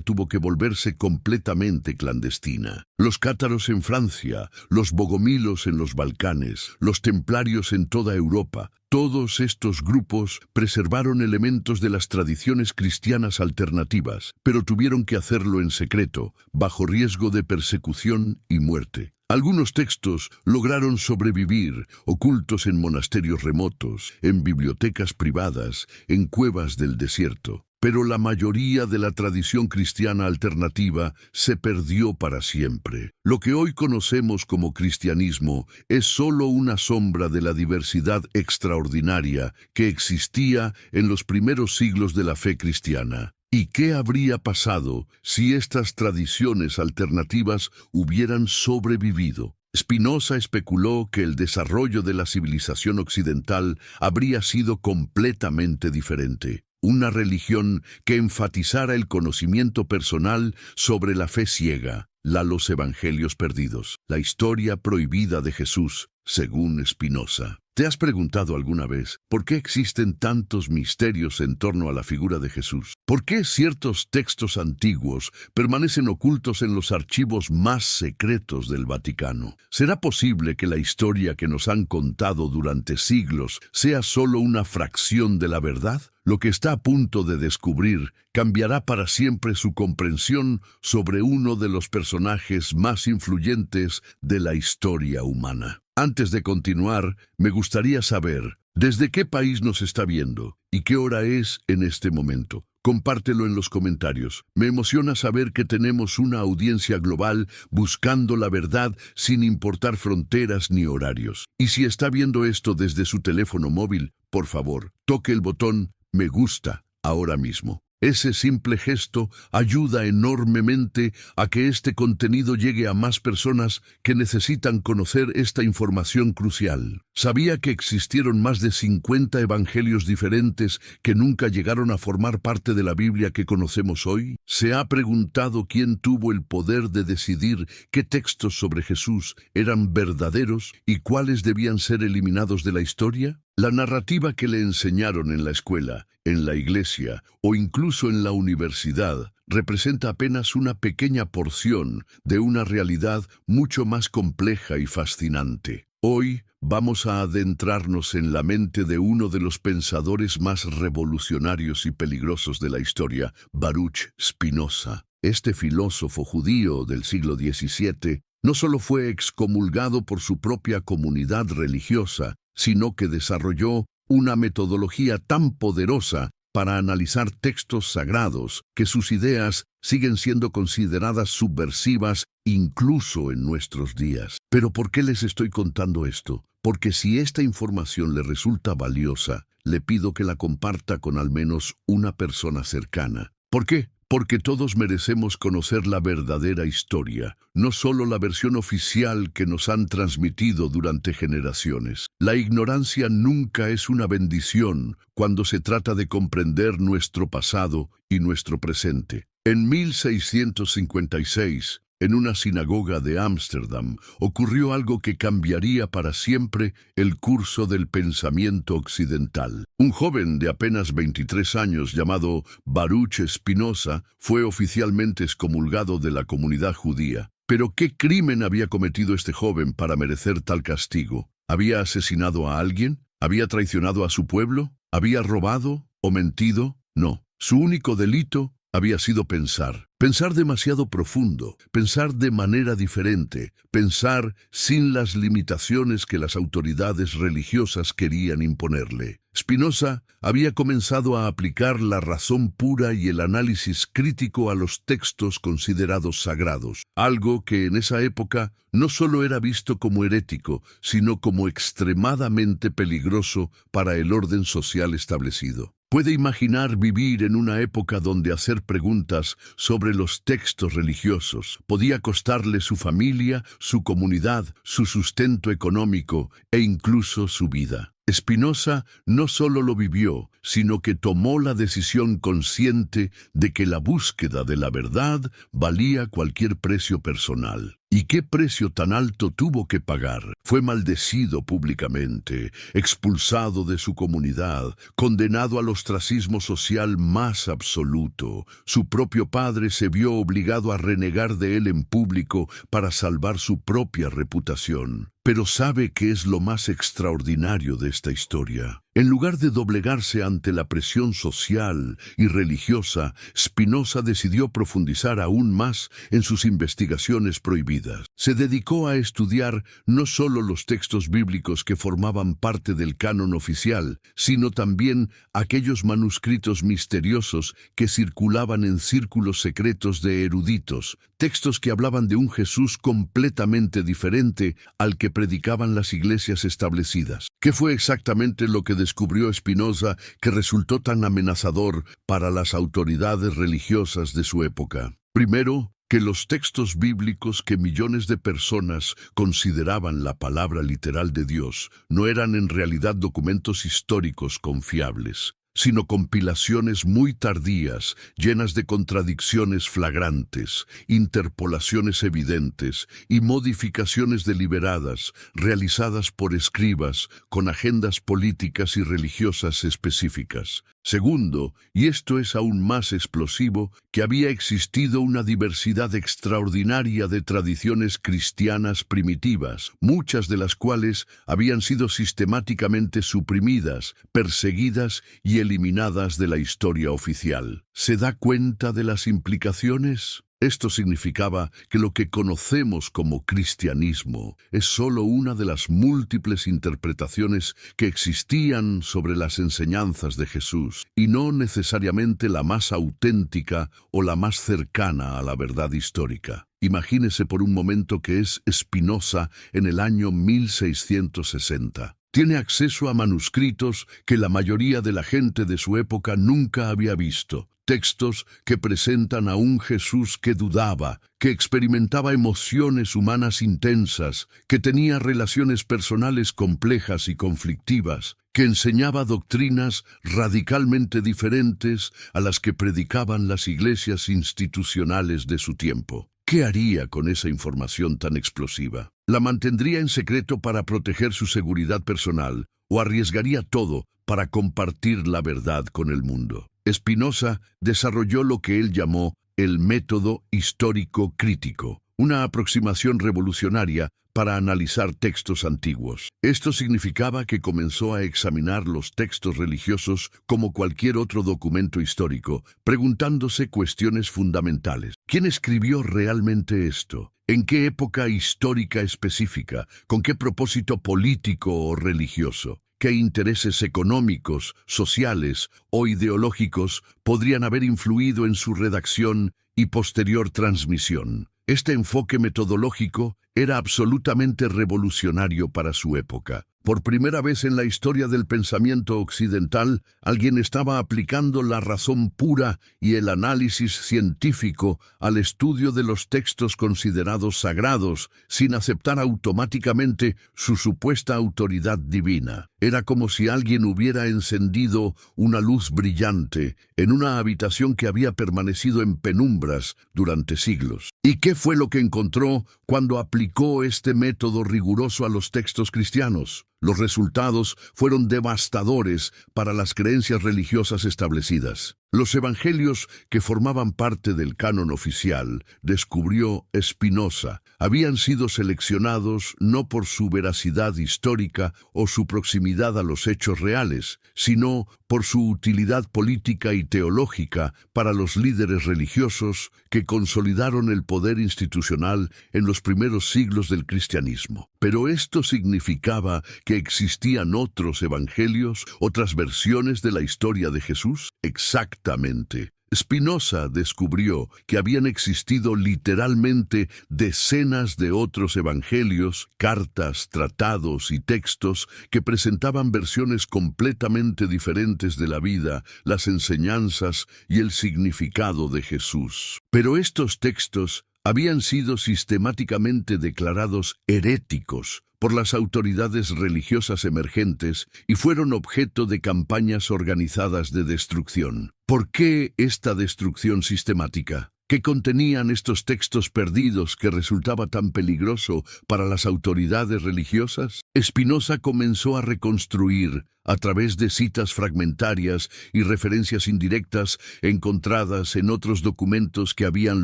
tuvo que volverse completamente clandestina. Los cátaros en Francia, los bogomilos en los Balcanes, los templarios en toda Europa, todos estos grupos preservaron elementos de las tradiciones cristianas alternativas, pero tuvieron que hacerlo en secreto, bajo riesgo de persecución y muerte. Algunos textos lograron sobrevivir, ocultos en monasterios remotos, en bibliotecas privadas, en cuevas del desierto. Pero la mayoría de la tradición cristiana alternativa se perdió para siempre. Lo que hoy conocemos como cristianismo es solo una sombra de la diversidad extraordinaria que existía en los primeros siglos de la fe cristiana. ¿Y qué habría pasado si estas tradiciones alternativas hubieran sobrevivido? Spinoza especuló que el desarrollo de la civilización occidental habría sido completamente diferente. Una religión que enfatizara el conocimiento personal sobre la fe ciega, los evangelios perdidos, la historia prohibida de Jesús, según Spinoza. ¿Te has preguntado alguna vez por qué existen tantos misterios en torno a la figura de Jesús? ¿Por qué ciertos textos antiguos permanecen ocultos en los archivos más secretos del Vaticano? ¿Será posible que la historia que nos han contado durante siglos sea solo una fracción de la verdad? Lo que está a punto de descubrir cambiará para siempre su comprensión sobre uno de los personajes más influyentes de la historia humana. Antes de continuar, me gustaría saber desde qué país nos está viendo y qué hora es en este momento. Compártelo en los comentarios. Me emociona saber que tenemos una audiencia global buscando la verdad sin importar fronteras ni horarios. Y si está viendo esto desde su teléfono móvil, por favor, toque el botón me gusta ahora mismo. Ese simple gesto ayuda enormemente a que este contenido llegue a más personas que necesitan conocer esta información crucial. ¿Sabía que existieron más de 50 evangelios diferentes que nunca llegaron a formar parte de la Biblia que conocemos hoy? ¿Se ha preguntado quién tuvo el poder de decidir qué textos sobre Jesús eran verdaderos y cuáles debían ser eliminados de la historia? La narrativa que le enseñaron en la escuela, en la iglesia o incluso en la universidad representa apenas una pequeña porción de una realidad mucho más compleja y fascinante. Hoy vamos a adentrarnos en la mente de uno de los pensadores más revolucionarios y peligrosos de la historia, Baruch Spinoza. Este filósofo judío del siglo XVII no solo fue excomulgado por su propia comunidad religiosa, sino que desarrolló una metodología tan poderosa para analizar textos sagrados que sus ideas siguen siendo consideradas subversivas incluso en nuestros días. ¿Pero por qué les estoy contando esto? Porque si esta información le resulta valiosa, le pido que la comparta con al menos una persona cercana. ¿Por qué? Porque todos merecemos conocer la verdadera historia, no solo la versión oficial que nos han transmitido durante generaciones. La ignorancia nunca es una bendición cuando se trata de comprender nuestro pasado y nuestro presente. En 1656, en una sinagoga de Ámsterdam, ocurrió algo que cambiaría para siempre el curso del pensamiento occidental. Un joven de apenas 23 años llamado Baruch Spinoza fue oficialmente excomulgado de la comunidad judía. ¿Pero qué crimen había cometido este joven para merecer tal castigo? ¿Había asesinado a alguien? ¿Había traicionado a su pueblo? ¿Había robado o mentido? No. Su único delito había sido pensar demasiado profundo, pensar de manera diferente, pensar sin las limitaciones que las autoridades religiosas querían imponerle. Spinoza había comenzado a aplicar la razón pura y el análisis crítico a los textos considerados sagrados, algo que en esa época no solo era visto como herético, sino como extremadamente peligroso para el orden social establecido. Puede imaginar vivir en una época donde hacer preguntas sobre los textos religiosos podía costarle su familia, su comunidad, su sustento económico e incluso su vida. Spinoza no solo lo vivió, sino que tomó la decisión consciente de que la búsqueda de la verdad valía cualquier precio personal. ¿Y qué precio tan alto tuvo que pagar? Fue maldecido públicamente, expulsado de su comunidad, condenado al ostracismo social más absoluto. Su propio padre se vio obligado a renegar de él en público para salvar su propia reputación. Pero ¿sabe qué es lo más extraordinario de esta historia? En lugar de doblegarse ante la presión social y religiosa, Spinoza decidió profundizar aún más en sus investigaciones prohibidas. Se dedicó a estudiar no solo los textos bíblicos que formaban parte del canon oficial, sino también aquellos manuscritos misteriosos que circulaban en círculos secretos de eruditos, textos que hablaban de un Jesús completamente diferente al que predicaban las iglesias establecidas. ¿Qué fue exactamente lo que descubrió Spinoza que resultó tan amenazador para las autoridades religiosas de su época? Primero, que los textos bíblicos que millones de personas consideraban la palabra literal de Dios no eran en realidad documentos históricos confiables. sino compilaciones muy tardías, llenas de contradicciones flagrantes, interpolaciones evidentes y modificaciones deliberadas, realizadas por escribas con agendas políticas y religiosas específicas. Segundo, y esto es aún más explosivo, que había existido una diversidad extraordinaria de tradiciones cristianas primitivas, muchas de las cuales habían sido sistemáticamente suprimidas, perseguidas y eliminadas de la historia oficial. ¿Se da cuenta de las implicaciones? Esto significaba que lo que conocemos como cristianismo es solo una de las múltiples interpretaciones que existían sobre las enseñanzas de Jesús, y no necesariamente la más auténtica o la más cercana a la verdad histórica. Imagínese por un momento que es Spinoza en el año 1660. Tiene acceso a manuscritos que la mayoría de la gente de su época nunca había visto. Textos que presentan a un Jesús que dudaba, que experimentaba emociones humanas intensas, que tenía relaciones personales complejas y conflictivas, que enseñaba doctrinas radicalmente diferentes a las que predicaban las iglesias institucionales de su tiempo. ¿Qué haría con esa información tan explosiva? ¿La mantendría en secreto para proteger su seguridad personal o arriesgaría todo para compartir la verdad con el mundo? Spinoza desarrolló lo que él llamó el método histórico crítico, una aproximación revolucionaria para analizar textos antiguos. Esto significaba que comenzó a examinar los textos religiosos como cualquier otro documento histórico, preguntándose cuestiones fundamentales. ¿Quién escribió realmente esto? ¿En qué época histórica específica? ¿Con qué propósito político o religioso? ¿Qué intereses económicos, sociales o ideológicos podrían haber influido en su redacción y posterior transmisión? Este enfoque metodológico era absolutamente revolucionario para su época. Por primera vez en la historia del pensamiento occidental, alguien estaba aplicando la razón pura y el análisis científico al estudio de los textos considerados sagrados, sin aceptar automáticamente su supuesta autoridad divina. Era como si alguien hubiera encendido una luz brillante en una habitación que había permanecido en penumbras durante siglos. ¿Y qué fue lo que encontró cuando aplicó este método riguroso a los textos cristianos? Los resultados fueron devastadores para las creencias religiosas establecidas. Los evangelios que formaban parte del canon oficial, descubrió Spinoza, habían sido seleccionados no por su veracidad histórica o su proximidad a los hechos reales, sino por su utilidad política y teológica para los líderes religiosos que consolidaron el poder institucional en los primeros siglos del cristianismo. Pero esto significaba que existían otros evangelios, otras versiones de la historia de Jesús. Exactamente. Spinoza descubrió que habían existido literalmente decenas de otros evangelios, cartas, tratados y textos que presentaban versiones completamente diferentes de la vida, las enseñanzas y el significado de Jesús. Pero estos textos habían sido sistemáticamente declarados heréticos por las autoridades religiosas emergentes y fueron objeto de campañas organizadas de destrucción. ¿Por qué esta destrucción sistemática? ¿Qué contenían estos textos perdidos que resultaba tan peligroso para las autoridades religiosas? Spinoza comenzó a reconstruir, a través de citas fragmentarias y referencias indirectas encontradas en otros documentos que habían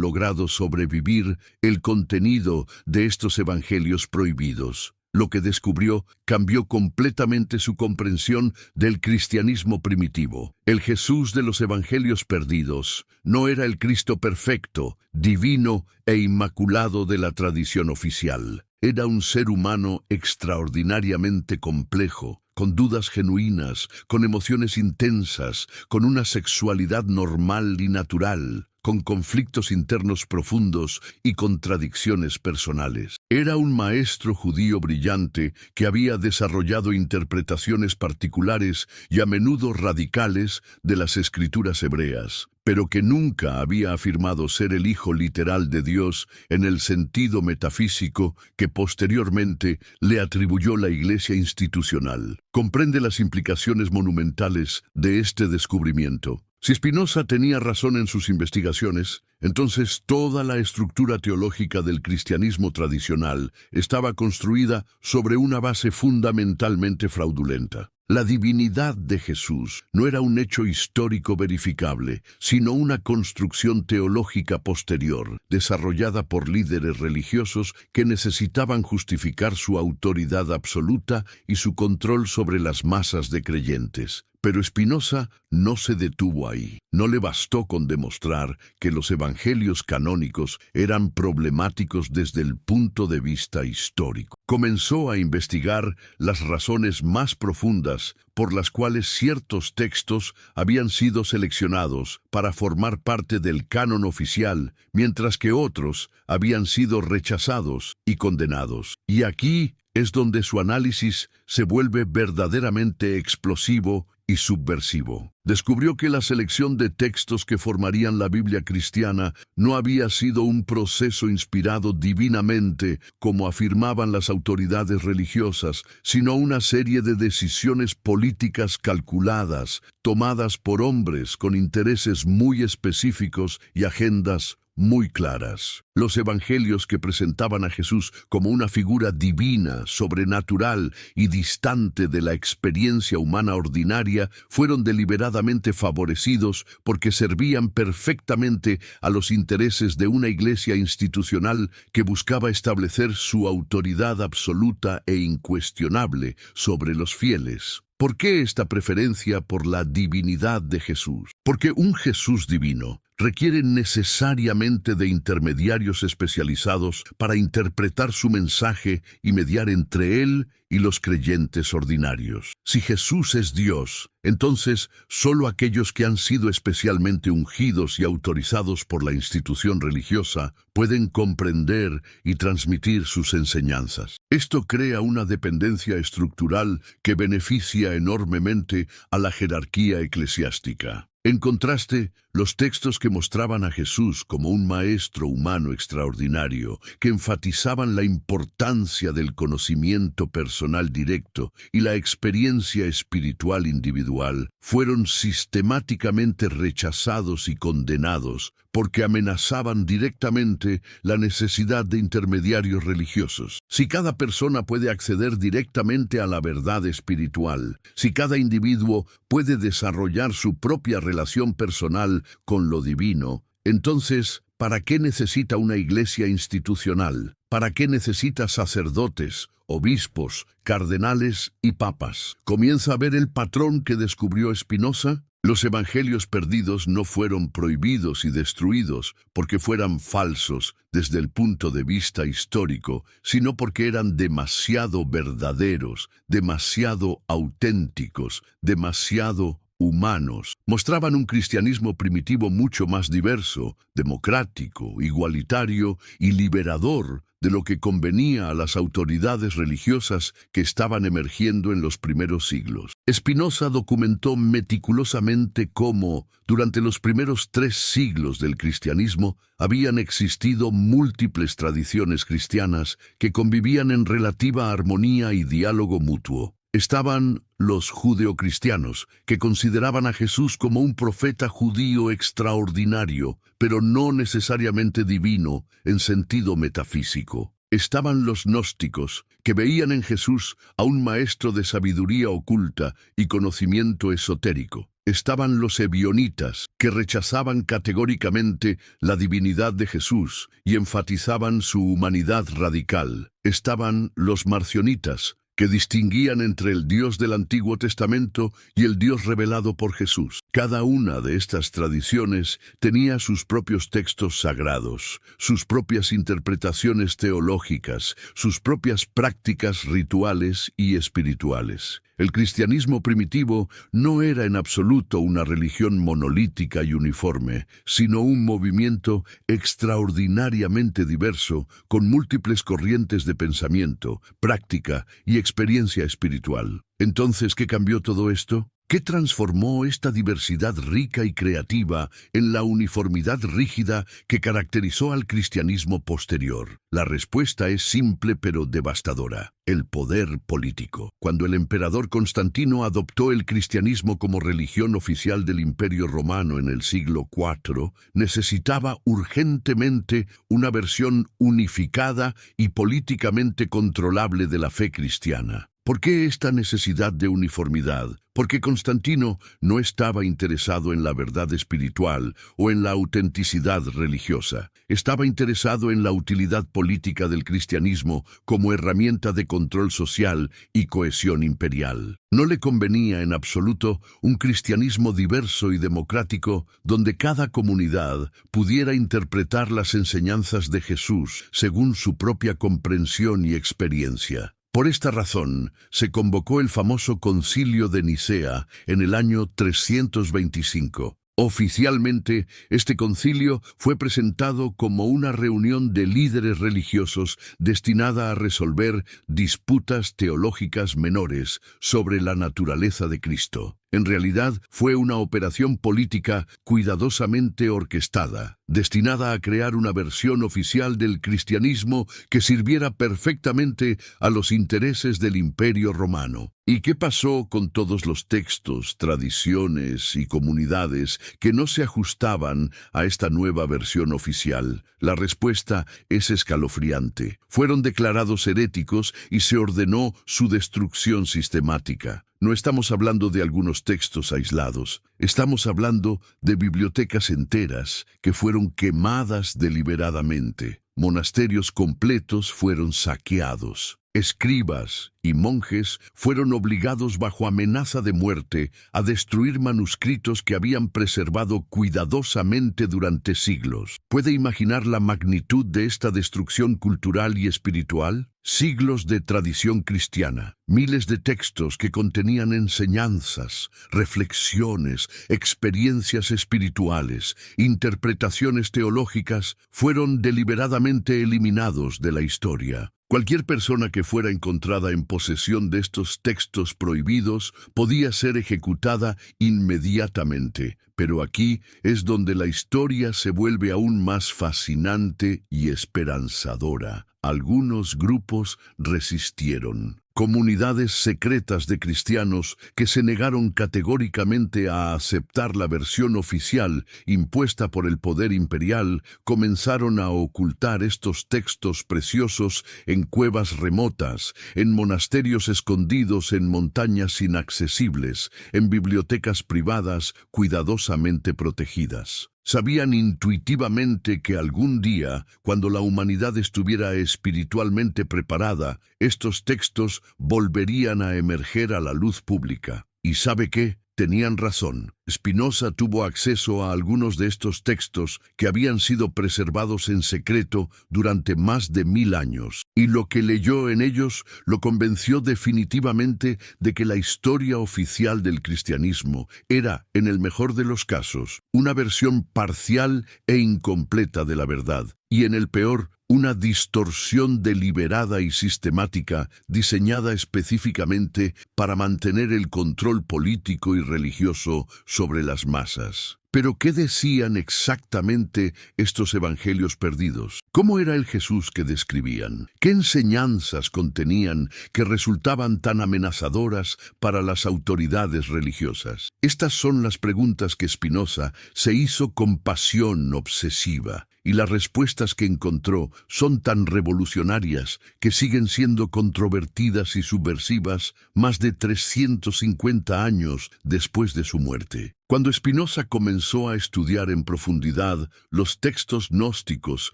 logrado sobrevivir, el contenido de estos evangelios prohibidos. Lo que descubrió cambió completamente su comprensión del cristianismo primitivo. El Jesús de los evangelios perdidos no era el Cristo perfecto, divino e inmaculado de la tradición oficial. Era un ser humano extraordinariamente complejo, con dudas genuinas, con emociones intensas, con una sexualidad normal y natural, con conflictos internos profundos y contradicciones personales. Era un maestro judío brillante que había desarrollado interpretaciones particulares y a menudo radicales de las escrituras hebreas, pero que nunca había afirmado ser el Hijo literal de Dios en el sentido metafísico que posteriormente le atribuyó la Iglesia institucional. comprende las implicaciones monumentales de este descubrimiento. Si Spinoza tenía razón en sus investigaciones, entonces toda la estructura teológica del cristianismo tradicional estaba construida sobre una base fundamentalmente fraudulenta. La divinidad de Jesús no era un hecho histórico verificable, sino una construcción teológica posterior, desarrollada por líderes religiosos que necesitaban justificar su autoridad absoluta y su control sobre las masas de creyentes. Pero Spinoza no se detuvo ahí. No le bastó con demostrar que los evangelios canónicos eran problemáticos desde el punto de vista histórico. Comenzó a investigar las razones más profundas por las cuales ciertos textos habían sido seleccionados para formar parte del canon oficial, mientras que otros habían sido rechazados y condenados. Y aquí es donde su análisis se vuelve verdaderamente explosivo y subversivo. Descubrió que la selección de textos que formarían la Biblia cristiana no había sido un proceso inspirado divinamente, como afirmaban las autoridades religiosas, sino una serie de decisiones políticas calculadas, tomadas por hombres con intereses muy específicos y agendas muy claras. Los evangelios que presentaban a Jesús como una figura divina, sobrenatural y distante de la experiencia humana ordinaria fueron deliberadamente favorecidos porque servían perfectamente a los intereses de una iglesia institucional que buscaba establecer su autoridad absoluta e incuestionable sobre los fieles. ¿Por qué esta preferencia por la divinidad de Jesús? Porque un Jesús divino requiere necesariamente de intermediarios especializados para interpretar su mensaje y mediar entre él y los creyentes ordinarios. Si Jesús es Dios, entonces solo aquellos que han sido especialmente ungidos y autorizados por la institución religiosa pueden comprender y transmitir sus enseñanzas. Esto crea una dependencia estructural que beneficia enormemente a la jerarquía eclesiástica. En contraste, los textos que mostraban a Jesús como un maestro humano extraordinario, que enfatizaban la importancia del conocimiento personal directo y la experiencia espiritual individual, fueron sistemáticamente rechazados y condenados porque amenazaban directamente la necesidad de intermediarios religiosos. Si cada persona puede acceder directamente a la verdad espiritual, si cada individuo puede desarrollar su propia relación personal con lo divino, entonces, ¿para qué necesita una iglesia institucional? ¿Para qué necesita sacerdotes, obispos, cardenales y papas? ¿Comienza a ver el patrón que descubrió Spinoza? Los evangelios perdidos no fueron prohibidos y destruidos porque fueran falsos desde el punto de vista histórico, sino porque eran demasiado verdaderos, demasiado auténticos, demasiado humanos. Mostraban un cristianismo primitivo mucho más diverso, democrático, igualitario y liberador de lo que convenía a las autoridades religiosas que estaban emergiendo en los primeros siglos. Spinoza documentó meticulosamente cómo, durante los primeros 3 siglos del cristianismo, habían existido múltiples tradiciones cristianas que convivían en relativa armonía y diálogo mutuo. Estaban los judeocristianos, que consideraban a Jesús como un profeta judío extraordinario, pero no necesariamente divino en sentido metafísico. Estaban los gnósticos, que veían en Jesús a un maestro de sabiduría oculta y conocimiento esotérico. Estaban los ebionitas, que rechazaban categóricamente la divinidad de Jesús y enfatizaban su humanidad radical. Estaban los marcionitas, que distinguían entre el Dios del Antiguo Testamento y el Dios revelado por Jesús. Cada una de estas tradiciones tenía sus propios textos sagrados, sus propias interpretaciones teológicas, sus propias prácticas rituales y espirituales. El cristianismo primitivo no era en absoluto una religión monolítica y uniforme, sino un movimiento extraordinariamente diverso, con múltiples corrientes de pensamiento, práctica y experiencia espiritual. Entonces, ¿qué cambió todo esto? ¿Qué transformó esta diversidad rica y creativa en la uniformidad rígida que caracterizó al cristianismo posterior? La respuesta es simple pero devastadora: el poder político. Cuando el emperador Constantino adoptó el cristianismo como religión oficial del Imperio Romano en el siglo IV, necesitaba urgentemente una versión unificada y políticamente controlable de la fe cristiana. ¿Por qué esta necesidad de uniformidad? Porque Constantino no estaba interesado en la verdad espiritual o en la autenticidad religiosa. Estaba interesado en la utilidad política del cristianismo como herramienta de control social y cohesión imperial. No le convenía en absoluto un cristianismo diverso y democrático donde cada comunidad pudiera interpretar las enseñanzas de Jesús según su propia comprensión y experiencia. Por esta razón, se convocó el famoso Concilio de Nicea en el año 325. Oficialmente, este concilio fue presentado como una reunión de líderes religiosos destinada a resolver disputas teológicas menores sobre la naturaleza de Cristo. En realidad, fue una operación política cuidadosamente orquestada, destinada a crear una versión oficial del cristianismo que sirviera perfectamente a los intereses del Imperio Romano. ¿Y qué pasó con todos los textos, tradiciones y comunidades que no se ajustaban a esta nueva versión oficial? La respuesta es escalofriante. Fueron declarados heréticos y se ordenó su destrucción sistemática. No estamos hablando de algunos textos aislados. Estamos hablando de bibliotecas enteras que fueron quemadas deliberadamente. Monasterios completos fueron saqueados. Escribas y monjes fueron obligados bajo amenaza de muerte a destruir manuscritos que habían preservado cuidadosamente durante siglos. ¿Puede imaginar la magnitud de esta destrucción cultural y espiritual? Siglos de tradición cristiana, miles de textos que contenían enseñanzas, reflexiones, experiencias espirituales, interpretaciones teológicas, fueron deliberadamente eliminados de la historia. Cualquier persona que fuera encontrada en posesión de estos textos prohibidos podía ser ejecutada inmediatamente, pero aquí es donde la historia se vuelve aún más fascinante y esperanzadora. Algunos grupos resistieron. Comunidades secretas de cristianos que se negaron categóricamente a aceptar la versión oficial impuesta por el poder imperial comenzaron a ocultar estos textos preciosos en cuevas remotas, en monasterios escondidos en montañas inaccesibles, en bibliotecas privadas cuidadosamente protegidas. Sabían intuitivamente que algún día, cuando la humanidad estuviera espiritualmente preparada, estos textos volverían a emerger a la luz pública. ¿Y sabe qué? Tenían razón. Spinoza tuvo acceso a algunos de estos textos que habían sido preservados en secreto durante más de 1000 años, y lo que leyó en ellos lo convenció definitivamente de que la historia oficial del cristianismo era, en el mejor de los casos, una versión parcial e incompleta de la verdad, y en el peor, una distorsión deliberada y sistemática diseñada específicamente para mantener el control político y religioso sobre las masas. Pero ¿qué decían exactamente estos evangelios perdidos? ¿Cómo era el Jesús que describían? ¿Qué enseñanzas contenían que resultaban tan amenazadoras para las autoridades religiosas? Estas son las preguntas que Spinoza se hizo con pasión obsesiva. Y las respuestas que encontró son tan revolucionarias que siguen siendo controvertidas y subversivas más de 350 años después de su muerte. Cuando Spinoza comenzó a estudiar en profundidad los textos gnósticos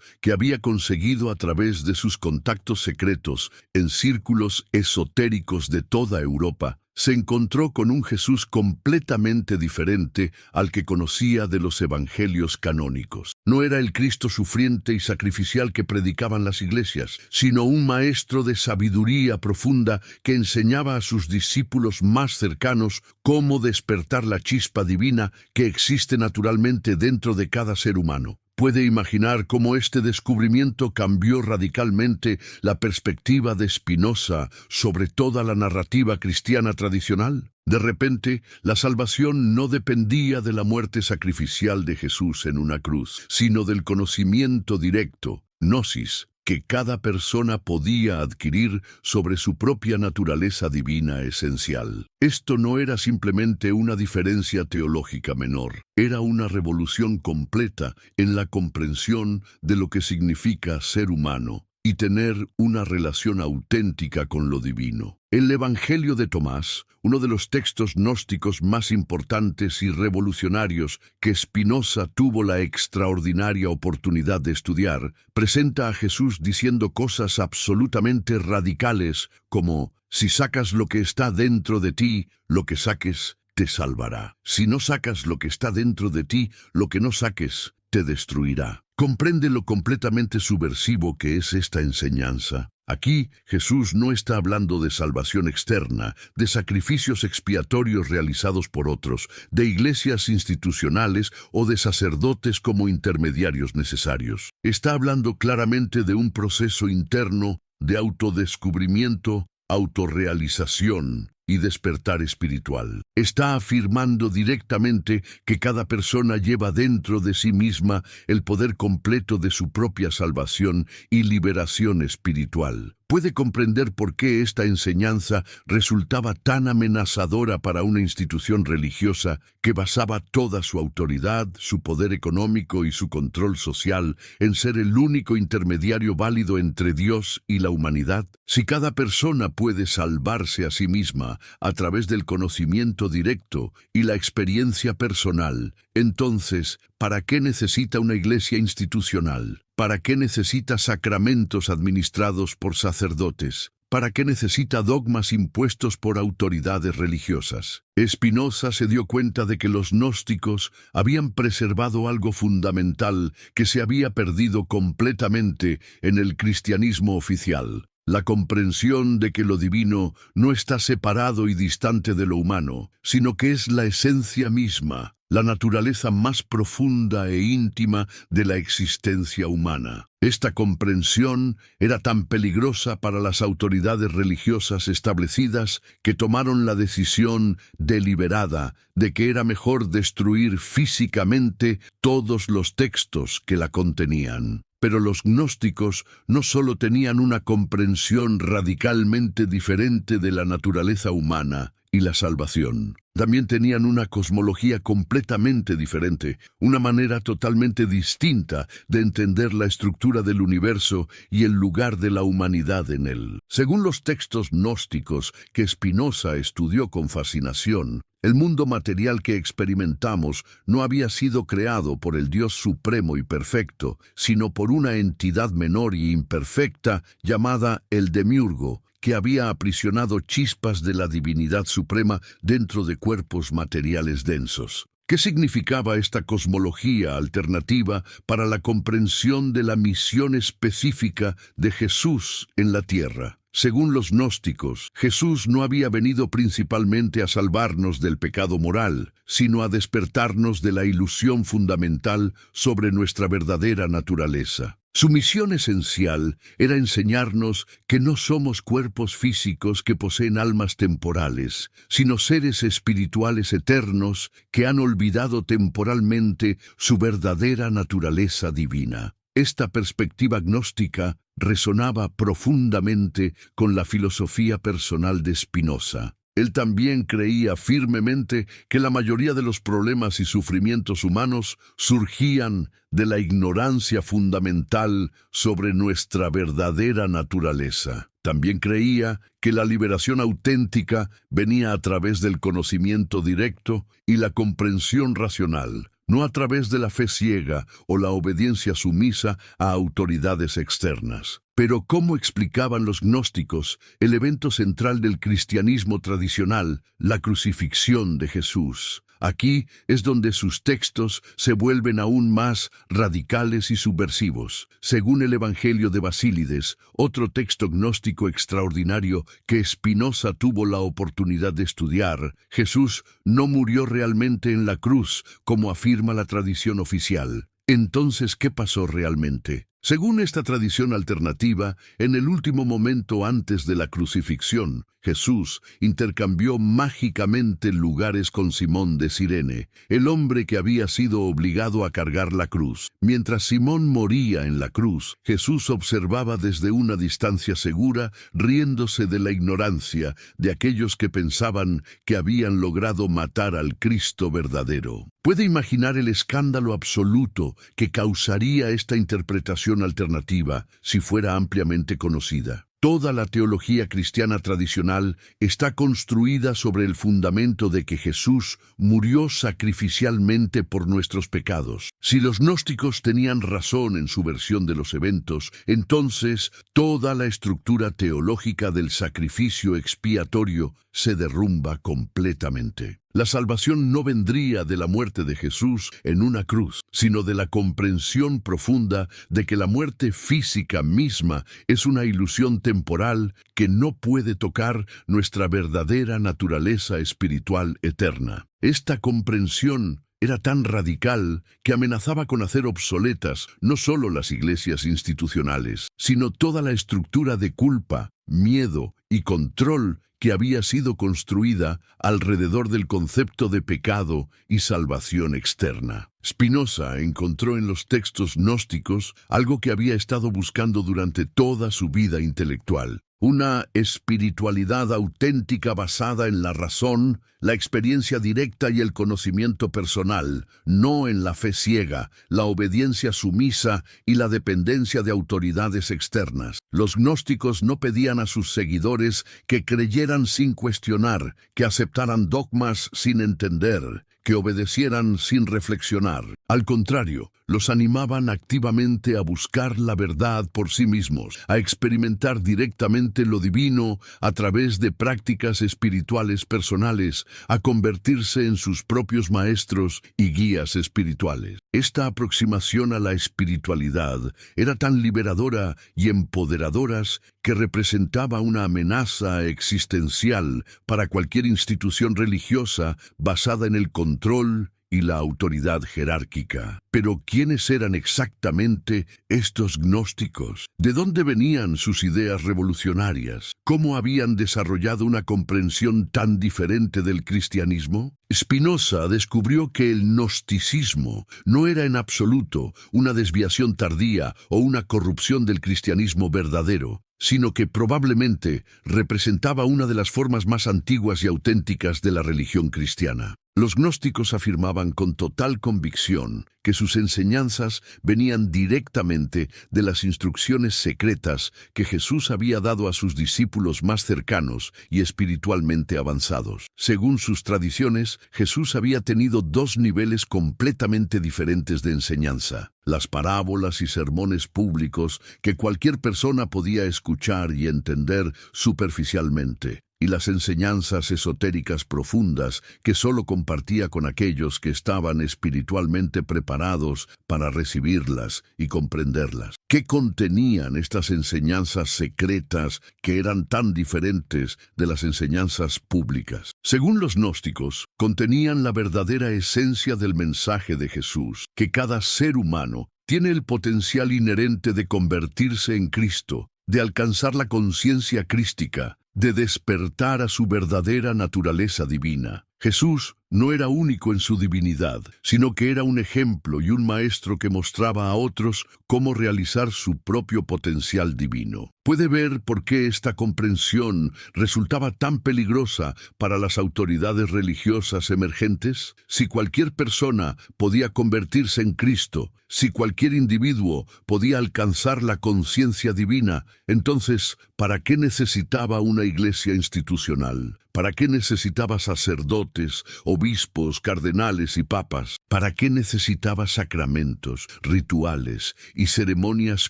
que había conseguido a través de sus contactos secretos en círculos esotéricos de toda Europa, se encontró con un Jesús completamente diferente al que conocía de los evangelios canónicos. No era el Cristo sufriente y sacrificial que predicaban las iglesias, sino un maestro de sabiduría profunda que enseñaba a sus discípulos más cercanos cómo despertar la chispa divina que existe naturalmente dentro de cada ser humano. ¿Puede imaginar cómo este descubrimiento cambió radicalmente la perspectiva de Spinoza sobre toda la narrativa cristiana tradicional? De repente, la salvación no dependía de la muerte sacrificial de Jesús en una cruz, sino del conocimiento directo, gnosis, que cada persona podía adquirir sobre su propia naturaleza divina esencial. Esto no era simplemente una diferencia teológica menor, era una revolución completa en la comprensión de lo que significa ser humano y tener una relación auténtica con lo divino. El Evangelio de Tomás, uno de los textos gnósticos más importantes y revolucionarios que Spinoza tuvo la extraordinaria oportunidad de estudiar, presenta a Jesús diciendo cosas absolutamente radicales como: si sacas lo que está dentro de ti, lo que saques te salvará. Si no sacas lo que está dentro de ti, lo que no saques te destruirá. Comprende lo completamente subversivo que es esta enseñanza. Aquí, Jesús no está hablando de salvación externa, de sacrificios expiatorios realizados por otros, de iglesias institucionales o de sacerdotes como intermediarios necesarios. Está hablando claramente de un proceso interno de autodescubrimiento, autorrealización y despertar espiritual. Está afirmando directamente que cada persona lleva dentro de sí misma el poder completo de su propia salvación y liberación espiritual. Puede comprender por qué esta enseñanza resultaba tan amenazadora para una institución religiosa que basaba toda su autoridad, su poder económico y su control social en ser el único intermediario válido entre Dios y la humanidad. Si cada persona puede salvarse a sí misma a través del conocimiento directo y la experiencia personal, entonces, ¿para qué necesita una iglesia institucional? ¿Para qué necesita sacramentos administrados por sacerdotes? ¿Para qué necesita dogmas impuestos por autoridades religiosas? Spinoza se dio cuenta de que los gnósticos habían preservado algo fundamental que se había perdido completamente en el cristianismo oficial: la comprensión de que lo divino no está separado y distante de lo humano, sino que es la esencia misma, la naturaleza más profunda e íntima de la existencia humana. Esta comprensión era tan peligrosa para las autoridades religiosas establecidas que tomaron la decisión deliberada de que era mejor destruir físicamente todos los textos que la contenían. Pero los gnósticos no solo tenían una comprensión radicalmente diferente de la naturaleza humana y la salvación, también tenían una cosmología completamente diferente, una manera totalmente distinta de entender la estructura del universo y el lugar de la humanidad en él. Según los textos gnósticos que Spinoza estudió con fascinación, el mundo material que experimentamos no había sido creado por el Dios supremo y perfecto, sino por una entidad menor y imperfecta llamada el Demiurgo, que había aprisionado chispas de la divinidad suprema dentro de cuerpos materiales densos. ¿Qué significaba esta cosmología alternativa para la comprensión de la misión específica de Jesús en la tierra? Según los gnósticos, Jesús no había venido principalmente a salvarnos del pecado moral, sino a despertarnos de la ilusión fundamental sobre nuestra verdadera naturaleza. Su misión esencial era enseñarnos que no somos cuerpos físicos que poseen almas temporales, sino seres espirituales eternos que han olvidado temporalmente su verdadera naturaleza divina. Esta perspectiva gnóstica resonaba profundamente con la filosofía personal de Spinoza. Él también creía firmemente que la mayoría de los problemas y sufrimientos humanos surgían de la ignorancia fundamental sobre nuestra verdadera naturaleza. También creía que la liberación auténtica venía a través del conocimiento directo y la comprensión racional, no a través de la fe ciega o la obediencia sumisa a autoridades externas. Pero ¿cómo explicaban los gnósticos el evento central del cristianismo tradicional, la crucifixión de Jesús? Aquí es donde sus textos se vuelven aún más radicales y subversivos. Según el Evangelio de Basílides, otro texto gnóstico extraordinario que Spinoza tuvo la oportunidad de estudiar, Jesús no murió realmente en la cruz, como afirma la tradición oficial. Entonces, ¿qué pasó realmente? Según esta tradición alternativa, en el último momento antes de la crucifixión, Jesús intercambió mágicamente lugares con Simón de Cirene, el hombre que había sido obligado a cargar la cruz. Mientras Simón moría en la cruz, Jesús observaba desde una distancia segura, riéndose de la ignorancia de aquellos que pensaban que habían logrado matar al Cristo verdadero. ¿Puede imaginar el escándalo absoluto que causaría esta interpretación alternativa si fuera ampliamente conocida? Toda la teología cristiana tradicional está construida sobre el fundamento de que Jesús murió sacrificialmente por nuestros pecados. Si los gnósticos tenían razón en su versión de los eventos, entonces toda la estructura teológica del sacrificio expiatorio se derrumba completamente. La salvación no vendría de la muerte de Jesús en una cruz, sino de la comprensión profunda de que la muerte física misma es una ilusión temporal que no puede tocar nuestra verdadera naturaleza espiritual eterna. Esta comprensión era tan radical que amenazaba con hacer obsoletas no solo las iglesias institucionales, sino toda la estructura de culpa, miedo y control que había sido construida alrededor del concepto de pecado y salvación externa. Spinoza encontró en los textos gnósticos algo que había estado buscando durante toda su vida intelectual: una espiritualidad auténtica basada en la razón, la experiencia directa y el conocimiento personal, no en la fe ciega, la obediencia sumisa y la dependencia de autoridades externas. Los gnósticos no pedían a sus seguidores que creyeran sin cuestionar, que aceptaran dogmas sin entender, que obedecieran sin reflexionar. Al contrario, los animaban activamente a buscar la verdad por sí mismos, a experimentar directamente lo divino a través de prácticas espirituales personales, a convertirse en sus propios maestros y guías espirituales. Esta aproximación a la espiritualidad era tan liberadora y empoderadora que representaba una amenaza existencial para cualquier institución religiosa basada en el control y la autoridad jerárquica. Pero ¿quiénes eran exactamente estos gnósticos? ¿De dónde venían sus ideas revolucionarias? ¿Cómo habían desarrollado una comprensión tan diferente del cristianismo? Spinoza descubrió que el gnosticismo no era en absoluto una desviación tardía o una corrupción del cristianismo verdadero, sino que probablemente representaba una de las formas más antiguas y auténticas de la religión cristiana. Los gnósticos afirmaban con total convicción que sus enseñanzas venían directamente de las instrucciones secretas que Jesús había dado a sus discípulos más cercanos y espiritualmente avanzados. Según sus tradiciones, Jesús había tenido dos niveles completamente diferentes de enseñanza: las parábolas y sermones públicos que cualquier persona podía escuchar y entender superficialmente, y las enseñanzas esotéricas profundas que solo compartía con aquellos que estaban espiritualmente preparados para recibirlas y comprenderlas. ¿Qué contenían estas enseñanzas secretas que eran tan diferentes de las enseñanzas públicas? Según los gnósticos, contenían la verdadera esencia del mensaje de Jesús, que cada ser humano tiene el potencial inherente de convertirse en Cristo, de alcanzar la conciencia crística, de despertar a su verdadera naturaleza divina. Jesús no era único en su divinidad, sino que era un ejemplo y un maestro que mostraba a otros cómo realizar su propio potencial divino. ¿Puede ver por qué esta comprensión resultaba tan peligrosa para las autoridades religiosas emergentes? Si cualquier persona podía convertirse en Cristo, si cualquier individuo podía alcanzar la conciencia divina, entonces, ¿para qué necesitaba una iglesia institucional? ¿Para qué necesitaba sacerdotes, obispos, cardenales y papas? ¿Para qué necesitaba sacramentos, rituales y ceremonias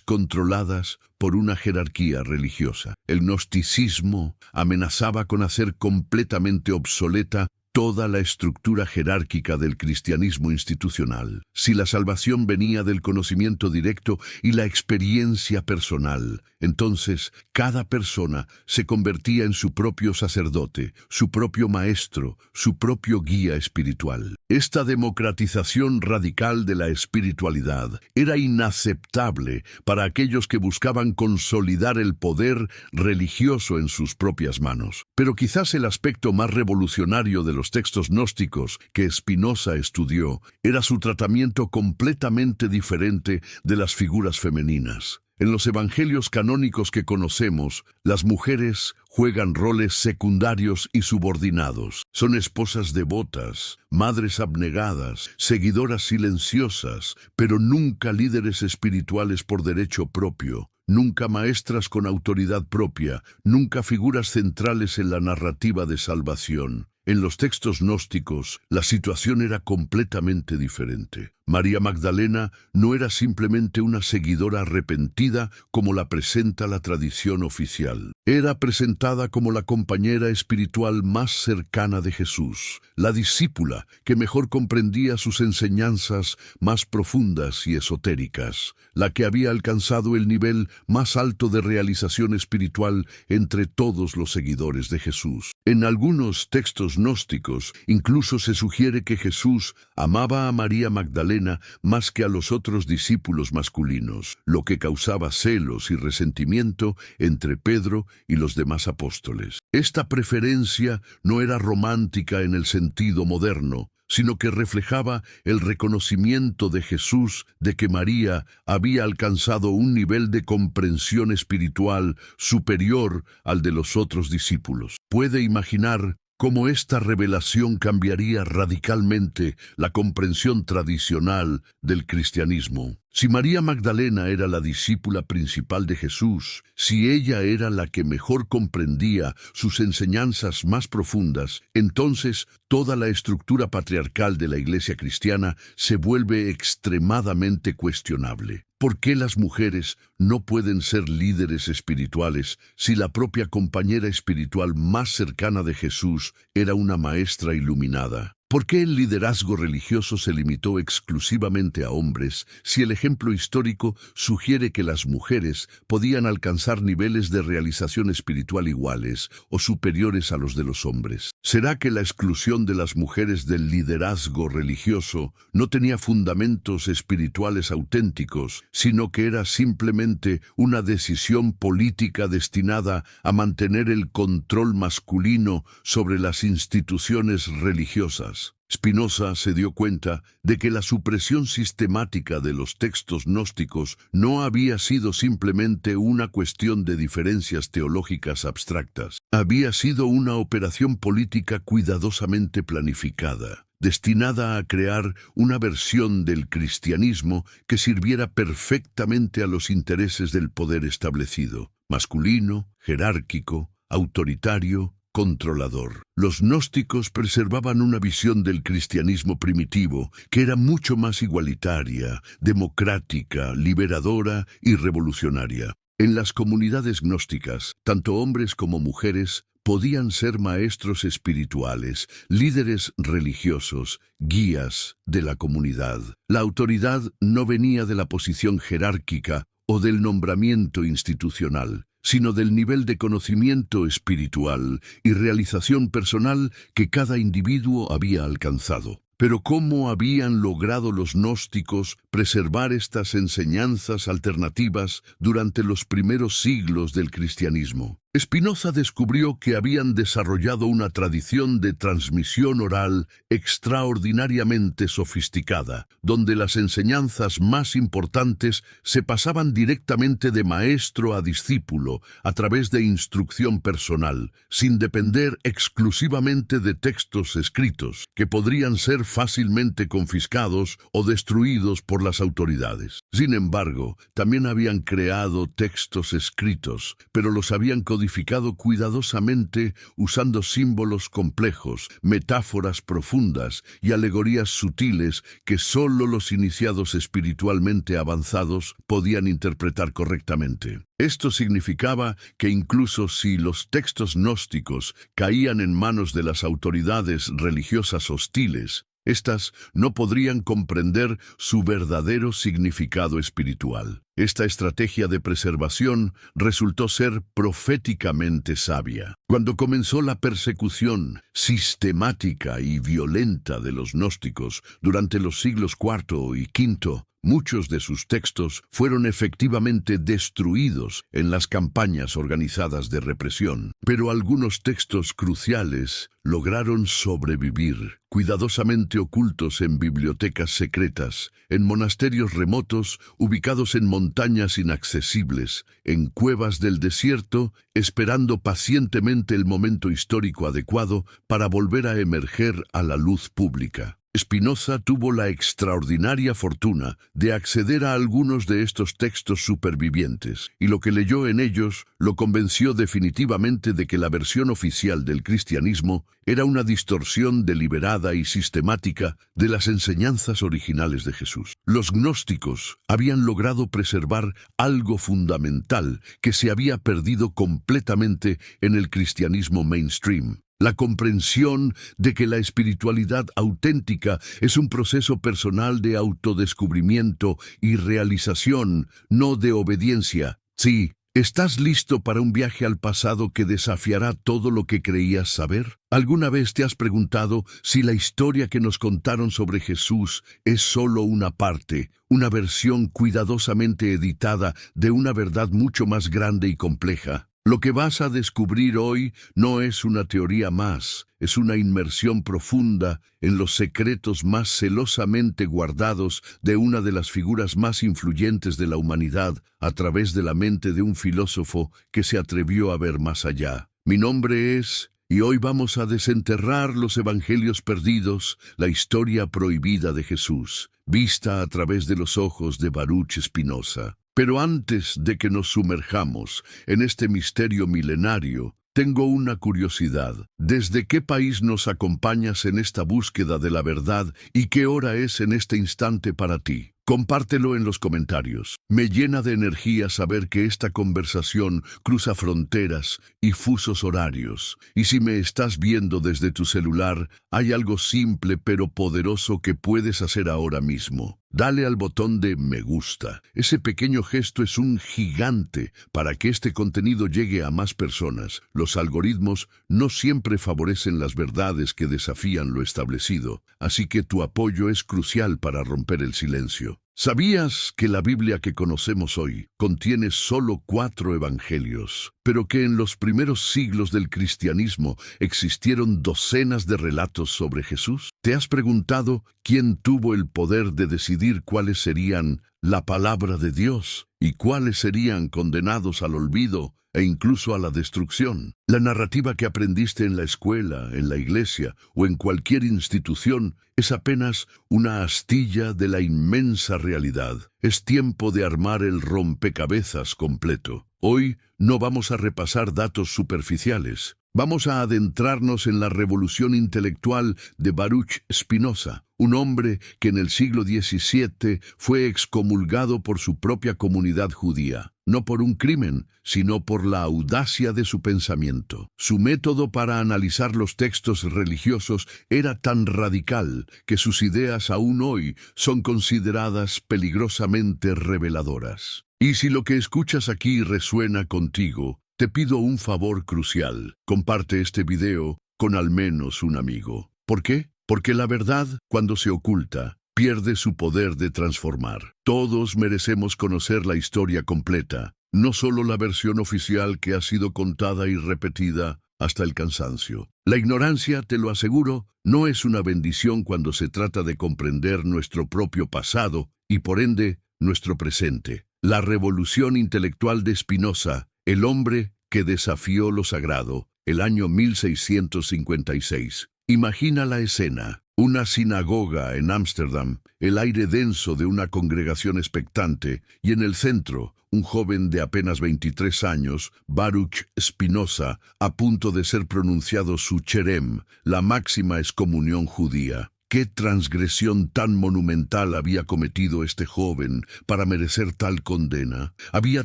controladas por una jerarquía religiosa? El gnosticismo amenazaba con hacer completamente obsoleta toda la estructura jerárquica del cristianismo institucional. Si la salvación venía del conocimiento directo y la experiencia personal, entonces cada persona se convertía en su propio sacerdote, su propio maestro, su propio guía espiritual. Esta democratización radical de la espiritualidad era inaceptable para aquellos que buscaban consolidar el poder religioso en sus propias manos. Pero quizás el aspecto más revolucionario de los textos gnósticos que Spinoza estudió era su tratamiento completamente diferente de las figuras femeninas. En los evangelios canónicos que conocemos, las mujeres juegan roles secundarios y subordinados. Son esposas devotas, madres abnegadas, seguidoras silenciosas, pero nunca líderes espirituales por derecho propio, nunca maestras con autoridad propia, nunca figuras centrales en la narrativa de salvación. En los textos gnósticos, la situación era completamente diferente. María Magdalena no era simplemente una seguidora arrepentida como la presenta la tradición oficial. Era presentada como la compañera espiritual más cercana de Jesús, la discípula que mejor comprendía sus enseñanzas más profundas y esotéricas, la que había alcanzado el nivel más alto de realización espiritual entre todos los seguidores de Jesús. En algunos textos gnósticos incluso se sugiere que Jesús amaba a María Magdalena más que a los otros discípulos masculinos, lo que causaba celos y resentimiento entre Pedro y los demás apóstoles. Esta preferencia no era romántica en el sentido moderno, sino que reflejaba el reconocimiento de Jesús de que María había alcanzado un nivel de comprensión espiritual superior al de los otros discípulos. Puede imaginar cómo esta revelación cambiaría radicalmente la comprensión tradicional del cristianismo. Si María Magdalena era la discípula principal de Jesús, si ella era la que mejor comprendía sus enseñanzas más profundas, entonces toda la estructura patriarcal de la Iglesia cristiana se vuelve extremadamente cuestionable. ¿Por qué las mujeres no pueden ser líderes espirituales si la propia compañera espiritual más cercana de Jesús era una maestra iluminada? ¿Por qué el liderazgo religioso se limitó exclusivamente a hombres si el ejemplo histórico sugiere que las mujeres podían alcanzar niveles de realización espiritual iguales o superiores a los de los hombres? ¿Será que la exclusión de las mujeres del liderazgo religioso no tenía fundamentos espirituales auténticos, sino que era simplemente una decisión política destinada a mantener el control masculino sobre las instituciones religiosas? Spinoza se dio cuenta de que la supresión sistemática de los textos gnósticos no había sido simplemente una cuestión de diferencias teológicas abstractas. Había sido una operación política cuidadosamente planificada, destinada a crear una versión del cristianismo que sirviera perfectamente a los intereses del poder establecido, masculino, jerárquico, autoritario, controlador. Los gnósticos preservaban una visión del cristianismo primitivo que era mucho más igualitaria, democrática, liberadora y revolucionaria. En las comunidades gnósticas, tanto hombres como mujeres podían ser maestros espirituales, líderes religiosos, guías de la comunidad. La autoridad no venía de la posición jerárquica o del nombramiento institucional, sino del nivel de conocimiento espiritual y realización personal que cada individuo había alcanzado. Pero ¿cómo habían logrado los gnósticos preservar estas enseñanzas alternativas durante los primeros siglos del cristianismo? Spinoza descubrió que habían desarrollado una tradición de transmisión oral extraordinariamente sofisticada, donde las enseñanzas más importantes se pasaban directamente de maestro a discípulo a través de instrucción personal, sin depender exclusivamente de textos escritos, que podrían ser fácilmente confiscados o destruidos por las autoridades. Sin embargo, también habían creado textos escritos, pero los habían codificado codificado cuidadosamente usando símbolos complejos, metáforas profundas y alegorías sutiles que sólo los iniciados espiritualmente avanzados podían interpretar correctamente. Esto significaba que incluso si los textos gnósticos caían en manos de las autoridades religiosas hostiles, éstas no podrían comprender su verdadero significado espiritual. Esta estrategia de preservación resultó ser proféticamente sabia. Cuando comenzó la persecución sistemática y violenta de los gnósticos durante los siglos IV y V, muchos de sus textos fueron efectivamente destruidos en las campañas organizadas de represión, pero algunos textos cruciales lograron sobrevivir, cuidadosamente ocultos en bibliotecas secretas, en monasterios remotos, ubicados en montañas inaccesibles, en cuevas del desierto, esperando pacientemente el momento histórico adecuado para volver a emerger a la luz pública. Spinoza tuvo la extraordinaria fortuna de acceder a algunos de estos textos supervivientes, y lo que leyó en ellos lo convenció definitivamente de que la versión oficial del cristianismo era una distorsión deliberada y sistemática de las enseñanzas originales de Jesús. Los gnósticos habían logrado preservar algo fundamental que se había perdido completamente en el cristianismo mainstream: la comprensión de que la espiritualidad auténtica es un proceso personal de autodescubrimiento y realización, no de obediencia. Sí, ¿estás listo para un viaje al pasado que desafiará todo lo que creías saber? ¿Alguna vez te has preguntado si la historia que nos contaron sobre Jesús es solo una parte, una versión cuidadosamente editada de una verdad mucho más grande y compleja? Lo que vas a descubrir hoy no es una teoría más, es una inmersión profunda en los secretos más celosamente guardados de una de las figuras más influyentes de la humanidad a través de la mente de un filósofo que se atrevió a ver más allá. Mi nombre es... Y hoy vamos a desenterrar los evangelios perdidos, la historia prohibida de Jesús, vista a través de los ojos de Baruch Spinoza. Pero antes de que nos sumerjamos en este misterio milenario, tengo una curiosidad. ¿Desde qué país nos acompañas en esta búsqueda de la verdad y qué hora es en este instante para ti? Compártelo en los comentarios. Me llena de energía saber que esta conversación cruza fronteras y fusos horarios. Y si me estás viendo desde tu celular, hay algo simple pero poderoso que puedes hacer ahora mismo. Dale al botón de me gusta. Ese pequeño gesto es un gigante para que este contenido llegue a más personas. Los algoritmos no siempre favorecen las verdades que desafían lo establecido, así que tu apoyo es crucial para romper el silencio. ¿Sabías que la Biblia que conocemos hoy contiene solo 4 evangelios, pero que en los primeros siglos del cristianismo existieron docenas de relatos sobre Jesús? ¿Te has preguntado quién tuvo el poder de decidir cuáles serían la palabra de Dios y cuáles serían condenados al olvido e incluso a la destrucción? La narrativa que aprendiste en la escuela, en la iglesia o en cualquier institución es apenas una astilla de la inmensa realidad. Es tiempo de armar el rompecabezas completo. Hoy no vamos a repasar datos superficiales. Vamos a adentrarnos en la revolución intelectual de Baruch Spinoza, un hombre que en el siglo XVII fue excomulgado por su propia comunidad judía, no por un crimen, sino por la audacia de su pensamiento. Su método para analizar los textos religiosos era tan radical que sus ideas aún hoy son consideradas peligrosamente reveladoras. Y si lo que escuchas aquí resuena contigo, te pido un favor crucial. Comparte este video con al menos un amigo. ¿Por qué? Porque la verdad, cuando se oculta, pierde su poder de transformar. Todos merecemos conocer la historia completa, no solo la versión oficial que ha sido contada y repetida hasta el cansancio. La ignorancia, te lo aseguro, no es una bendición cuando se trata de comprender nuestro propio pasado y, por ende, nuestro presente. La revolución intelectual de Spinoza, el hombre que desafió lo sagrado, el año 1656. Imagina la escena. Una sinagoga en Ámsterdam, el aire denso de una congregación expectante, y en el centro, un joven de apenas 23 años, Baruch Spinoza, a punto de ser pronunciado su cherem, la máxima excomunión judía. ¿Qué transgresión tan monumental había cometido este joven para merecer tal condena? Había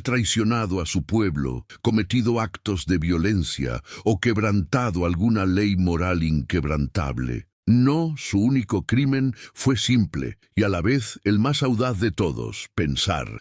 traicionado a su pueblo, cometido actos de violencia o quebrantado alguna ley moral inquebrantable. No, su único crimen fue simple y a la vez el más audaz de todos: pensar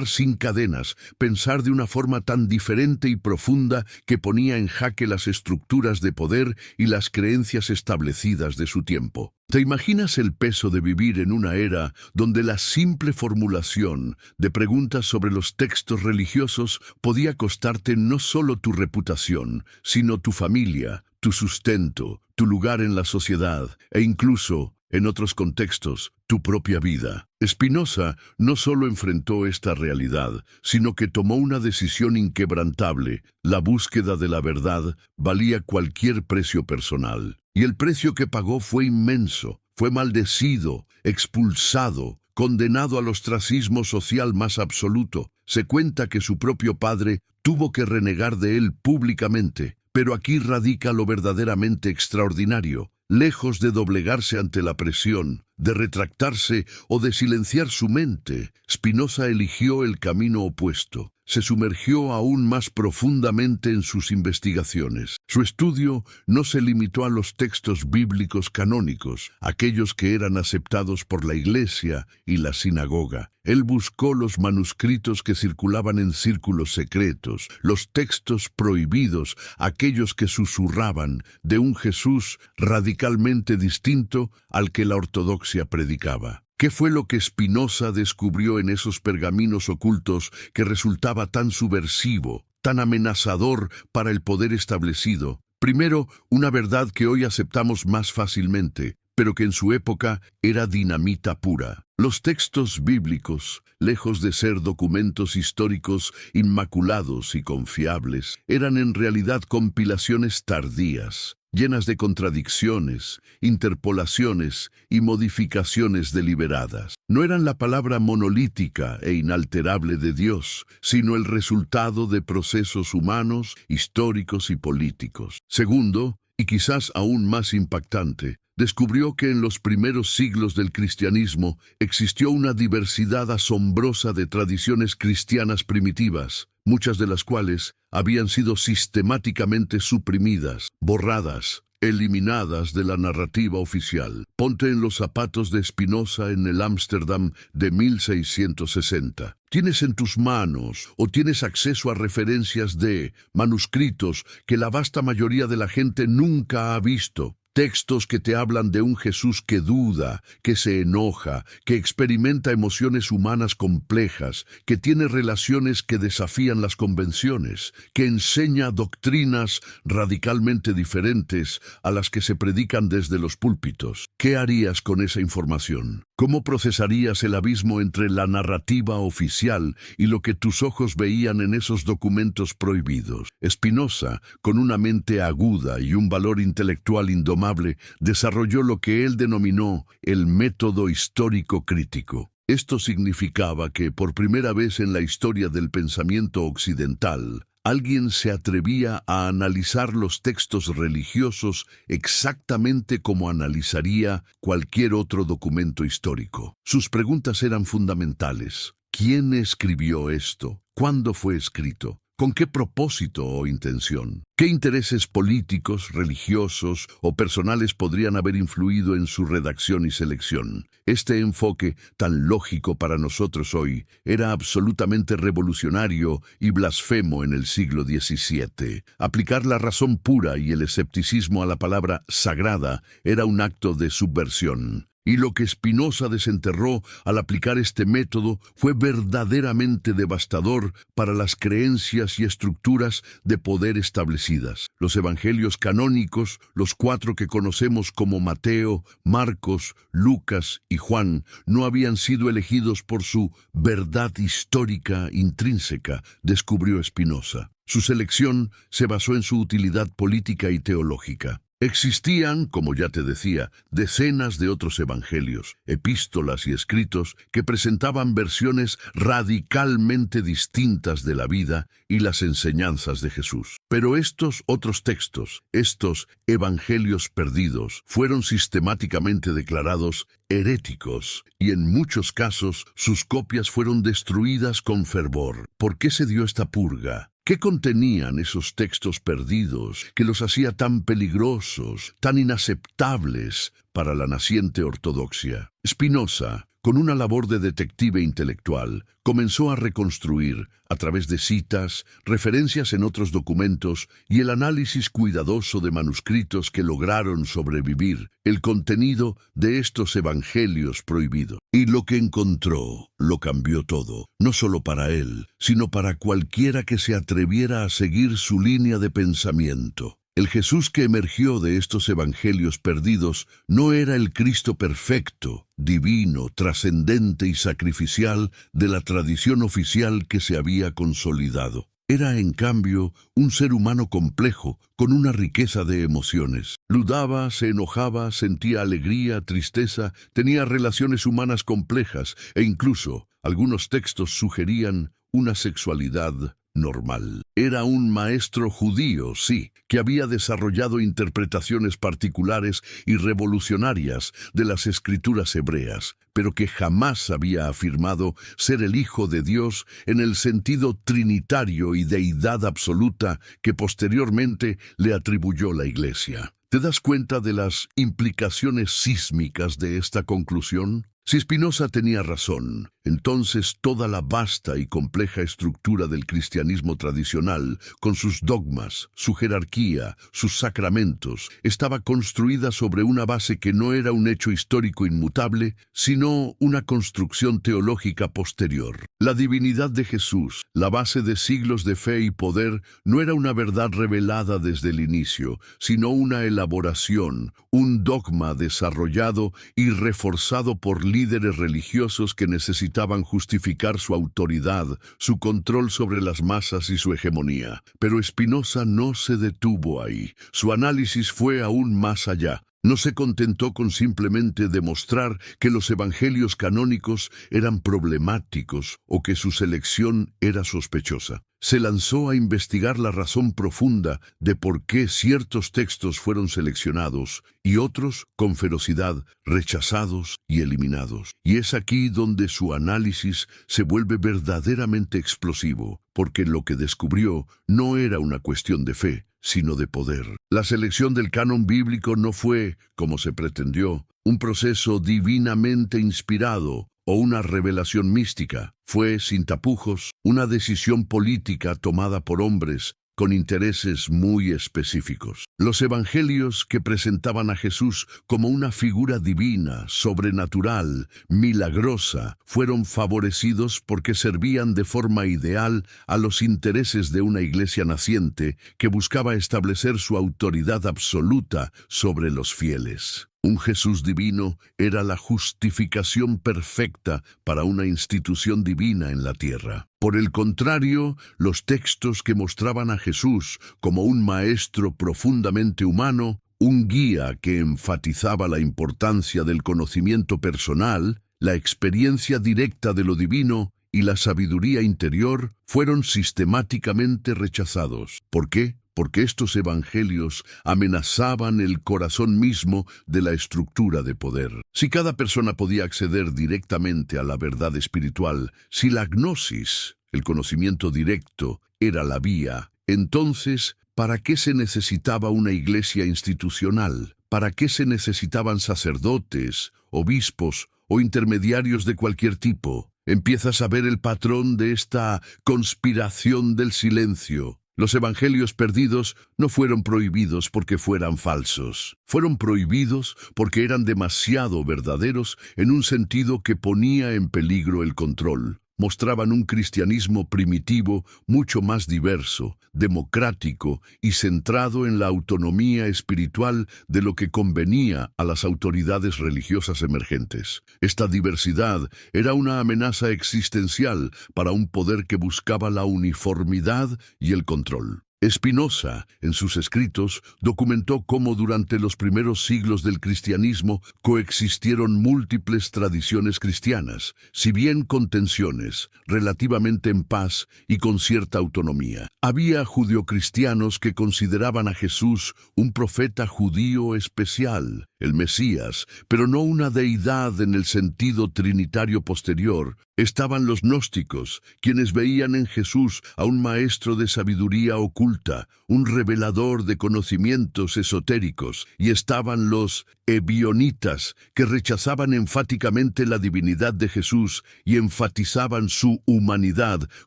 sin cadenas, pensar de una forma tan diferente y profunda que ponía en jaque las estructuras de poder y las creencias establecidas de su tiempo. ¿Te imaginas el peso de vivir en una era donde la simple formulación de preguntas sobre los textos religiosos podía costarte no solo tu reputación, sino tu familia, tu sustento, tu lugar en la sociedad e incluso, en otros contextos, tu propia vida? Spinoza no solo enfrentó esta realidad, sino que tomó una decisión inquebrantable: la búsqueda de la verdad valía cualquier precio personal. Y el precio que pagó fue inmenso. Fue maldecido, expulsado, condenado al ostracismo social más absoluto. Se cuenta que su propio padre tuvo que renegar de él públicamente. Pero aquí radica lo verdaderamente extraordinario. Lejos de doblegarse ante la presión, de retractarse o de silenciar su mente, Spinoza eligió el camino opuesto. Se sumergió aún más profundamente en sus investigaciones. Su estudio no se limitó a los textos bíblicos canónicos, aquellos que eran aceptados por la Iglesia y la sinagoga. Él buscó los manuscritos que circulaban en círculos secretos, los textos prohibidos, aquellos que susurraban de un Jesús radicalmente distinto al que la ortodoxia predicaba. ¿Qué fue lo que Spinoza descubrió en esos pergaminos ocultos que resultaba tan subversivo, tan amenazador para el poder establecido? Primero, una verdad que hoy aceptamos más fácilmente, pero que en su época era dinamita pura. Los textos bíblicos, lejos de ser documentos históricos inmaculados y confiables, eran en realidad compilaciones tardías, llenas de contradicciones, interpolaciones y modificaciones deliberadas. No eran la palabra monolítica e inalterable de Dios, sino el resultado de procesos humanos, históricos y políticos. Segundo, y quizás aún más impactante, descubrió que en los primeros siglos del cristianismo existió una diversidad asombrosa de tradiciones cristianas primitivas, muchas de las cuales habían sido sistemáticamente suprimidas, borradas, eliminadas de la narrativa oficial. Ponte en los zapatos de Spinoza en el Ámsterdam de 1660. Tienes en tus manos o tienes acceso a referencias de manuscritos que la vasta mayoría de la gente nunca ha visto. Textos que te hablan de un Jesús que duda, que se enoja, que experimenta emociones humanas complejas, que tiene relaciones que desafían las convenciones, que enseña doctrinas radicalmente diferentes a las que se predican desde los púlpitos. ¿Qué harías con esa información? ¿Cómo procesarías el abismo entre la narrativa oficial y lo que tus ojos veían en esos documentos prohibidos? Spinoza, con una mente aguda y un valor intelectual indomable, desarrolló lo que él denominó el método histórico crítico. Esto significaba que, por primera vez en la historia del pensamiento occidental, alguien se atrevía a analizar los textos religiosos exactamente como analizaría cualquier otro documento histórico. Sus preguntas eran fundamentales. ¿Quién escribió esto? ¿Cuándo fue escrito? ¿Con qué propósito o intención? ¿Qué intereses políticos, religiosos o personales podrían haber influido en su redacción y selección? Este enfoque, tan lógico para nosotros hoy, era absolutamente revolucionario y blasfemo en el siglo XVII. Aplicar la razón pura y el escepticismo a la palabra sagrada era un acto de subversión. Y lo que Spinoza desenterró al aplicar este método fue verdaderamente devastador para las creencias y estructuras de poder establecidas. Los evangelios canónicos, los 4 que conocemos como Mateo, Marcos, Lucas y Juan, no habían sido elegidos por su verdad histórica intrínseca, descubrió Spinoza. Su selección se basó en su utilidad política y teológica. Existían, como ya te decía, decenas de otros evangelios, epístolas y escritos que presentaban versiones radicalmente distintas de la vida y las enseñanzas de Jesús. Pero estos otros textos, estos evangelios perdidos, fueron sistemáticamente declarados heréticos y en muchos casos sus copias fueron destruidas con fervor. ¿Por qué se dio esta purga? ¿Qué contenían esos textos perdidos que los hacía tan peligrosos, tan inaceptables para la naciente ortodoxia? Spinoza, con una labor de detective intelectual, comenzó a reconstruir, a través de citas, referencias en otros documentos y el análisis cuidadoso de manuscritos que lograron sobrevivir, el contenido de estos evangelios prohibidos. Y lo que encontró lo cambió todo, no solo para él, sino para cualquiera que se atreviera a seguir su línea de pensamiento. El Jesús que emergió de estos evangelios perdidos no era el Cristo perfecto, divino, trascendente y sacrificial de la tradición oficial que se había consolidado. Era, en cambio, un ser humano complejo, con una riqueza de emociones. Dudaba, se enojaba, sentía alegría, tristeza, tenía relaciones humanas complejas e incluso, algunos textos sugerían una sexualidad normal. Era un maestro judío, sí, que había desarrollado interpretaciones particulares y revolucionarias de las escrituras hebreas, pero que jamás había afirmado ser el Hijo de Dios en el sentido trinitario y deidad absoluta que posteriormente le atribuyó la Iglesia. ¿Te das cuenta de las implicaciones sísmicas de esta conclusión? Si Spinoza tenía razón, entonces toda la vasta y compleja estructura del cristianismo tradicional, con sus dogmas, su jerarquía, sus sacramentos, estaba construida sobre una base que no era un hecho histórico inmutable, sino una construcción teológica posterior. La divinidad de Jesús, la base de siglos de fe y poder, no era una verdad revelada desde el inicio, sino una elaboración, un dogma desarrollado y reforzado por líderes religiosos que necesitaban justificar su autoridad, su control sobre las masas y su hegemonía. Pero Spinoza no se detuvo ahí. Su análisis fue aún más allá. No se contentó con simplemente demostrar que los evangelios canónicos eran problemáticos o que su selección era sospechosa. Se lanzó a investigar la razón profunda de por qué ciertos textos fueron seleccionados y otros, con ferocidad, rechazados y eliminados. Y es aquí donde su análisis se vuelve verdaderamente explosivo, porque lo que descubrió no era una cuestión de fe, sino de poder. La selección del canon bíblico no fue, como se pretendió, un proceso divinamente inspirado o una revelación mística. Fue, sin tapujos, una decisión política tomada por hombres con intereses muy específicos. Los evangelios que presentaban a Jesús como una figura divina, sobrenatural, milagrosa, fueron favorecidos porque servían de forma ideal a los intereses de una iglesia naciente que buscaba establecer su autoridad absoluta sobre los fieles. Un Jesús divino era la justificación perfecta para una institución divina en la tierra. Por el contrario, los textos que mostraban a Jesús como un maestro profundamente humano, un guía que enfatizaba la importancia del conocimiento personal, la experiencia directa de lo divino y la sabiduría interior, fueron sistemáticamente rechazados. ¿Por qué? Porque estos evangelios amenazaban el corazón mismo de la estructura de poder. Si cada persona podía acceder directamente a la verdad espiritual, si la gnosis, el conocimiento directo, era la vía, entonces, ¿para qué se necesitaba una iglesia institucional? ¿Para qué se necesitaban sacerdotes, obispos o intermediarios de cualquier tipo? Empiezas a ver el patrón de esta conspiración del silencio. Los evangelios perdidos no fueron prohibidos porque fueran falsos. Fueron prohibidos porque eran demasiado verdaderos en un sentido que ponía en peligro el control. Mostraban un cristianismo primitivo mucho más diverso, democrático y centrado en la autonomía espiritual de lo que convenía a las autoridades religiosas emergentes. Esta diversidad era una amenaza existencial para un poder que buscaba la uniformidad y el control. Spinoza, en sus escritos, documentó cómo durante los primeros siglos del cristianismo coexistieron múltiples tradiciones cristianas, si bien con tensiones, relativamente en paz y con cierta autonomía. Había judeocristianos que consideraban a Jesús un profeta judío especial, el Mesías, pero no una deidad en el sentido trinitario posterior. Estaban los gnósticos, quienes veían en Jesús a un maestro de sabiduría oculta, un revelador de conocimientos esotéricos, y estaban los ebionitas, que rechazaban enfáticamente la divinidad de Jesús y enfatizaban su humanidad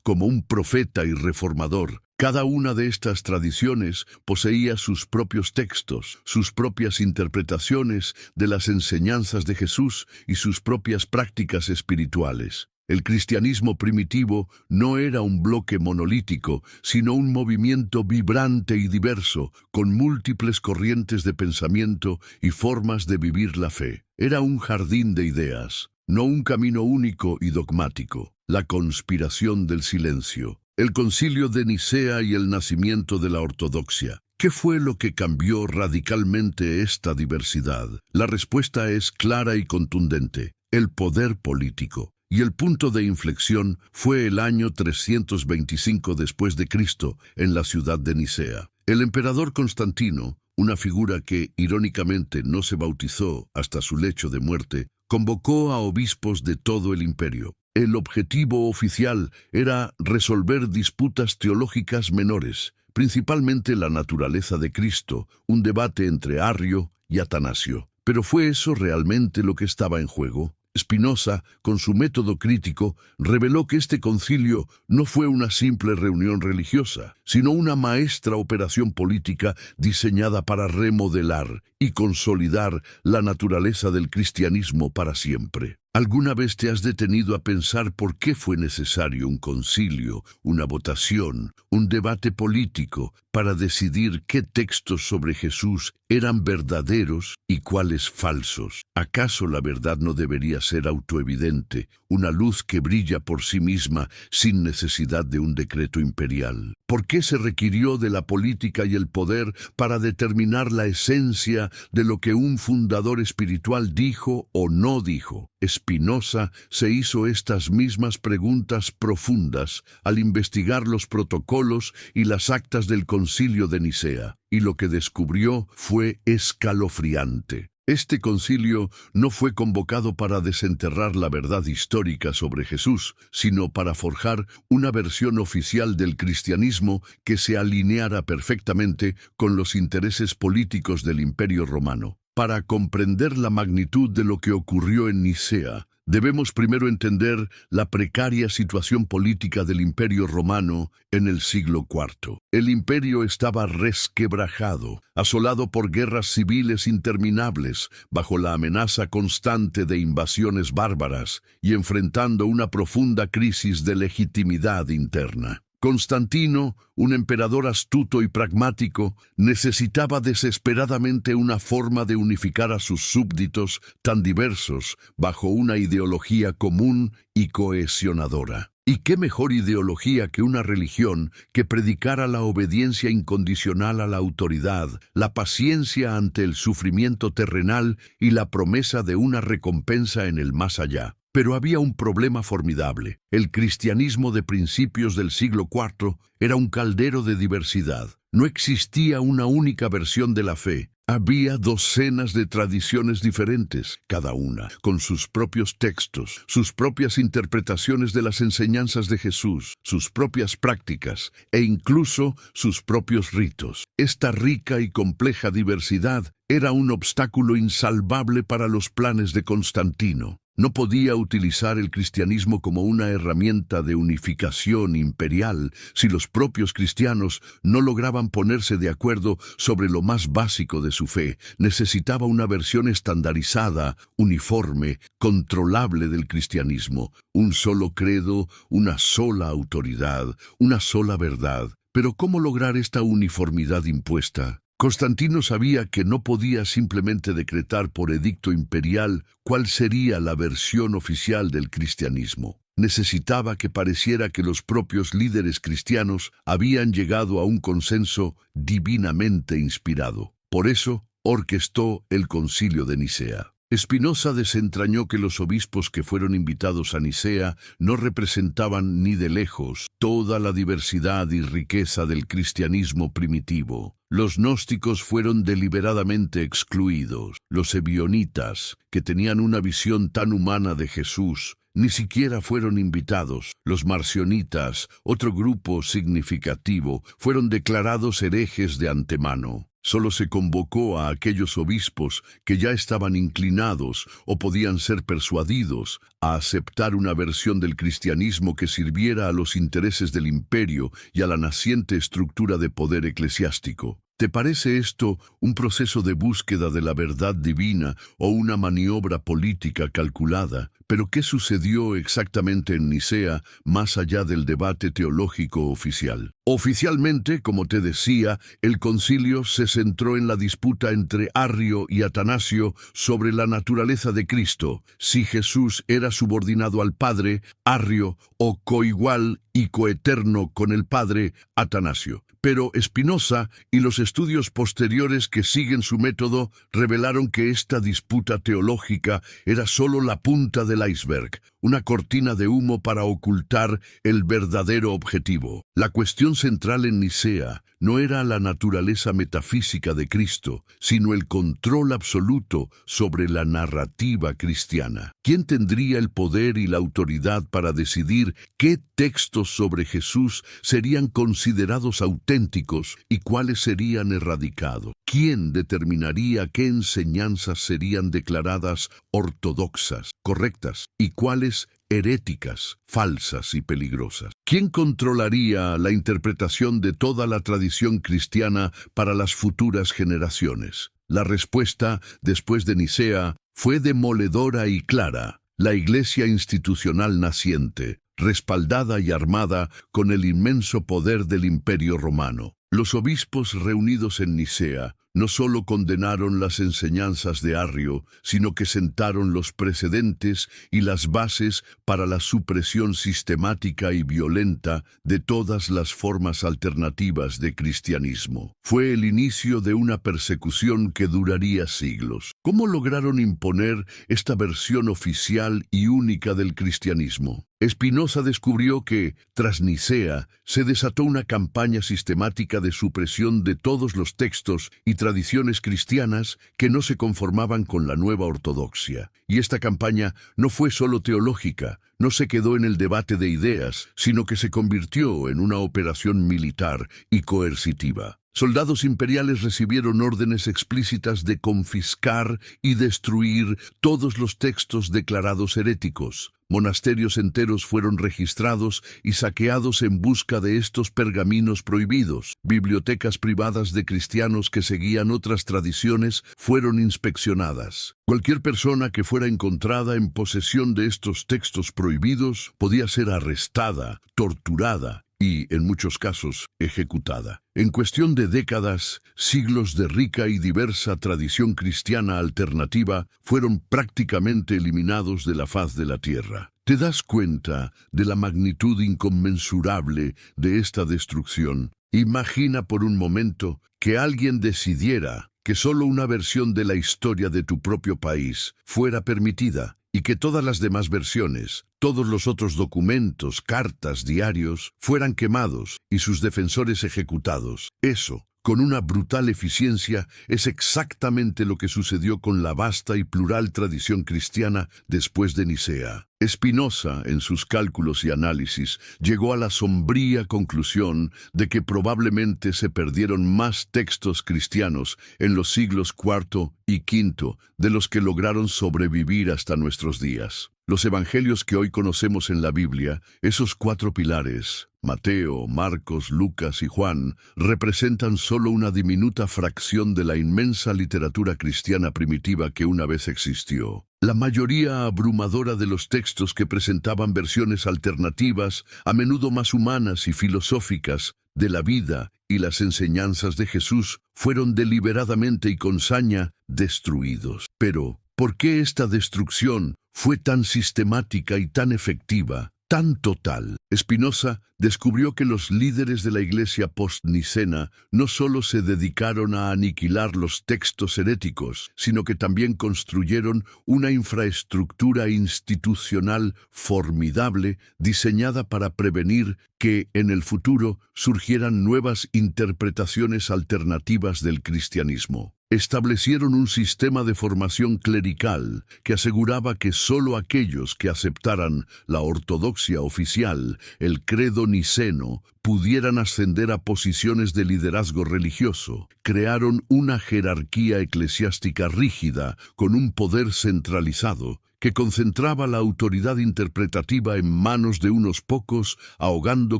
como un profeta y reformador. Cada una de estas tradiciones poseía sus propios textos, sus propias interpretaciones de las enseñanzas de Jesús y sus propias prácticas espirituales. El cristianismo primitivo no era un bloque monolítico, sino un movimiento vibrante y diverso, con múltiples corrientes de pensamiento y formas de vivir la fe. Era un jardín de ideas, no un camino único y dogmático. La conspiración del silencio. El Concilio de Nicea y el nacimiento de la ortodoxia. ¿Qué fue lo que cambió radicalmente esta diversidad? La respuesta es clara y contundente: el poder político. Y el punto de inflexión fue el año 325 después de Cristo, en la ciudad de Nicea. El emperador Constantino, una figura que, irónicamente, no se bautizó hasta su lecho de muerte, convocó a obispos de todo el imperio. El objetivo oficial era resolver disputas teológicas menores, principalmente la naturaleza de Cristo, un debate entre Arrio y Atanasio. ¿Pero fue eso realmente lo que estaba en juego? Spinoza, con su método crítico, reveló que este concilio no fue una simple reunión religiosa, sino una maestra operación política diseñada para remodelar y consolidar la naturaleza del cristianismo para siempre. ¿Alguna vez te has detenido a pensar por qué fue necesario un concilio, una votación, un debate político para decidir qué textos sobre Jesús eran verdaderos y cuáles falsos? ¿Acaso la verdad no debería ser autoevidente, una luz que brilla por sí misma sin necesidad de un decreto imperial? ¿Por qué se requirió de la política y el poder para determinar la esencia de lo que un fundador espiritual dijo o no dijo? Spinoza se hizo estas mismas preguntas profundas al investigar los protocolos y las actas del Concilio de Nicea, y lo que descubrió fue escalofriante. Este concilio no fue convocado para desenterrar la verdad histórica sobre Jesús, sino para forjar una versión oficial del cristianismo que se alineara perfectamente con los intereses políticos del Imperio Romano. Para comprender la magnitud de lo que ocurrió en Nicea, debemos primero entender la precaria situación política del Imperio Romano en el siglo IV. El imperio estaba resquebrajado, asolado por guerras civiles interminables, bajo la amenaza constante de invasiones bárbaras y enfrentando una profunda crisis de legitimidad interna. Constantino, un emperador astuto y pragmático, necesitaba desesperadamente una forma de unificar a sus súbditos tan diversos bajo una ideología común y cohesionadora. ¿Y qué mejor ideología que una religión que predicara la obediencia incondicional a la autoridad, la paciencia ante el sufrimiento terrenal y la promesa de una recompensa en el más allá? Pero había un problema formidable. El cristianismo de principios del siglo IV era un caldero de diversidad. No existía una única versión de la fe. Había docenas de tradiciones diferentes, cada una con sus propios textos, sus propias interpretaciones de las enseñanzas de Jesús, sus propias prácticas e incluso sus propios ritos. Esta rica y compleja diversidad era un obstáculo insalvable para los planes de Constantino. No podía utilizar el cristianismo como una herramienta de unificación imperial si los propios cristianos no lograban ponerse de acuerdo sobre lo más básico de su fe. Necesitaba una versión estandarizada, uniforme, controlable del cristianismo, un solo credo, una sola autoridad, una sola verdad. Pero ¿cómo lograr esta uniformidad impuesta? Constantino sabía que no podía simplemente decretar por edicto imperial cuál sería la versión oficial del cristianismo. Necesitaba que pareciera que los propios líderes cristianos habían llegado a un consenso divinamente inspirado. Por eso, orquestó el Concilio de Nicea. Spinoza desentrañó que los obispos que fueron invitados a Nicea no representaban ni de lejos toda la diversidad y riqueza del cristianismo primitivo. Los gnósticos fueron deliberadamente excluidos. Los ebionitas, que tenían una visión tan humana de Jesús, ni siquiera fueron invitados. Los marcionitas, otro grupo significativo, fueron declarados herejes de antemano. Solo se convocó a aquellos obispos que ya estaban inclinados o podían ser persuadidos a aceptar una versión del cristianismo que sirviera a los intereses del imperio y a la naciente estructura de poder eclesiástico. ¿Te parece esto un proceso de búsqueda de la verdad divina o una maniobra política calculada? ¿Pero qué sucedió exactamente en Nicea más allá del debate teológico oficial? Oficialmente, como te decía, el concilio se centró en la disputa entre Arrio y Atanasio sobre la naturaleza de Cristo, si Jesús era subordinado al Padre, Arrio, o coigual y coeterno con el Padre, Atanasio. Pero Spinoza y los estudios posteriores que siguen su método revelaron que esta disputa teológica era solo la punta del iceberg, una cortina de humo para ocultar el verdadero objetivo. La cuestión central en Nicea no era la naturaleza metafísica de Cristo, sino el control absoluto sobre la narrativa cristiana. ¿Quién tendría el poder y la autoridad para decidir qué textos sobre Jesús serían considerados auténticos y cuáles serían erradicados? ¿Quién determinaría qué enseñanzas serían declaradas ortodoxas, correctas, y cuáles heréticas, falsas y peligrosas? ¿Quién controlaría la interpretación de toda la tradición cristiana para las futuras generaciones? La respuesta, después de Nicea, fue demoledora y clara. La Iglesia institucional naciente, respaldada y armada con el inmenso poder del Imperio Romano. Los obispos reunidos en Nicea no solo condenaron las enseñanzas de Arrio, sino que sentaron los precedentes y las bases para la supresión sistemática y violenta de todas las formas alternativas de cristianismo. Fue el inicio de una persecución que duraría siglos. ¿Cómo lograron imponer esta versión oficial y única del cristianismo? Spinoza descubrió que, tras Nicea, se desató una campaña sistemática de supresión de todos los textos y tradiciones cristianas que no se conformaban con la nueva ortodoxia. Y esta campaña no fue solo teológica, no se quedó en el debate de ideas, sino que se convirtió en una operación militar y coercitiva. Soldados imperiales recibieron órdenes explícitas de confiscar y destruir todos los textos declarados heréticos. Monasterios enteros fueron registrados y saqueados en busca de estos pergaminos prohibidos. Bibliotecas privadas de cristianos que seguían otras tradiciones fueron inspeccionadas. Cualquier persona que fuera encontrada en posesión de estos textos prohibidos podía ser arrestada, torturada y, en muchos casos, ejecutada. En cuestión de décadas, siglos de rica y diversa tradición cristiana alternativa fueron prácticamente eliminados de la faz de la tierra. ¿Te das cuenta de la magnitud inconmensurable de esta destrucción? Imagina por un momento que alguien decidiera que solo una versión de la historia de tu propio país fuera permitida, y que todas las demás versiones, todos los otros documentos, cartas, diarios, fueran quemados y sus defensores ejecutados. Eso, con una brutal eficiencia, es exactamente lo que sucedió con la vasta y plural tradición cristiana después de Nicea. Spinoza, en sus cálculos y análisis, llegó a la sombría conclusión de que probablemente se perdieron más textos cristianos en los siglos IV y V de los que lograron sobrevivir hasta nuestros días. Los evangelios que hoy conocemos en la Biblia, esos 4 pilares, Mateo, Marcos, Lucas y Juan, representan solo una diminuta fracción de la inmensa literatura cristiana primitiva que una vez existió. La mayoría abrumadora de los textos que presentaban versiones alternativas, a menudo más humanas y filosóficas, de la vida y las enseñanzas de Jesús fueron deliberadamente y con saña destruidos. Pero, ¿por qué esta destrucción fue tan sistemática y tan efectiva, tan total? Spinoza descubrió que los líderes de la Iglesia post-nicena no solo se dedicaron a aniquilar los textos heréticos, sino que también construyeron una infraestructura institucional formidable diseñada para prevenir que, en el futuro, surgieran nuevas interpretaciones alternativas del cristianismo. Establecieron un sistema de formación clerical que aseguraba que sólo aquellos que aceptaran la ortodoxia oficial, el credo niceno, pudieran ascender a posiciones de liderazgo religioso. Crearon una jerarquía eclesiástica rígida con un poder centralizado que concentraba la autoridad interpretativa en manos de unos pocos, ahogando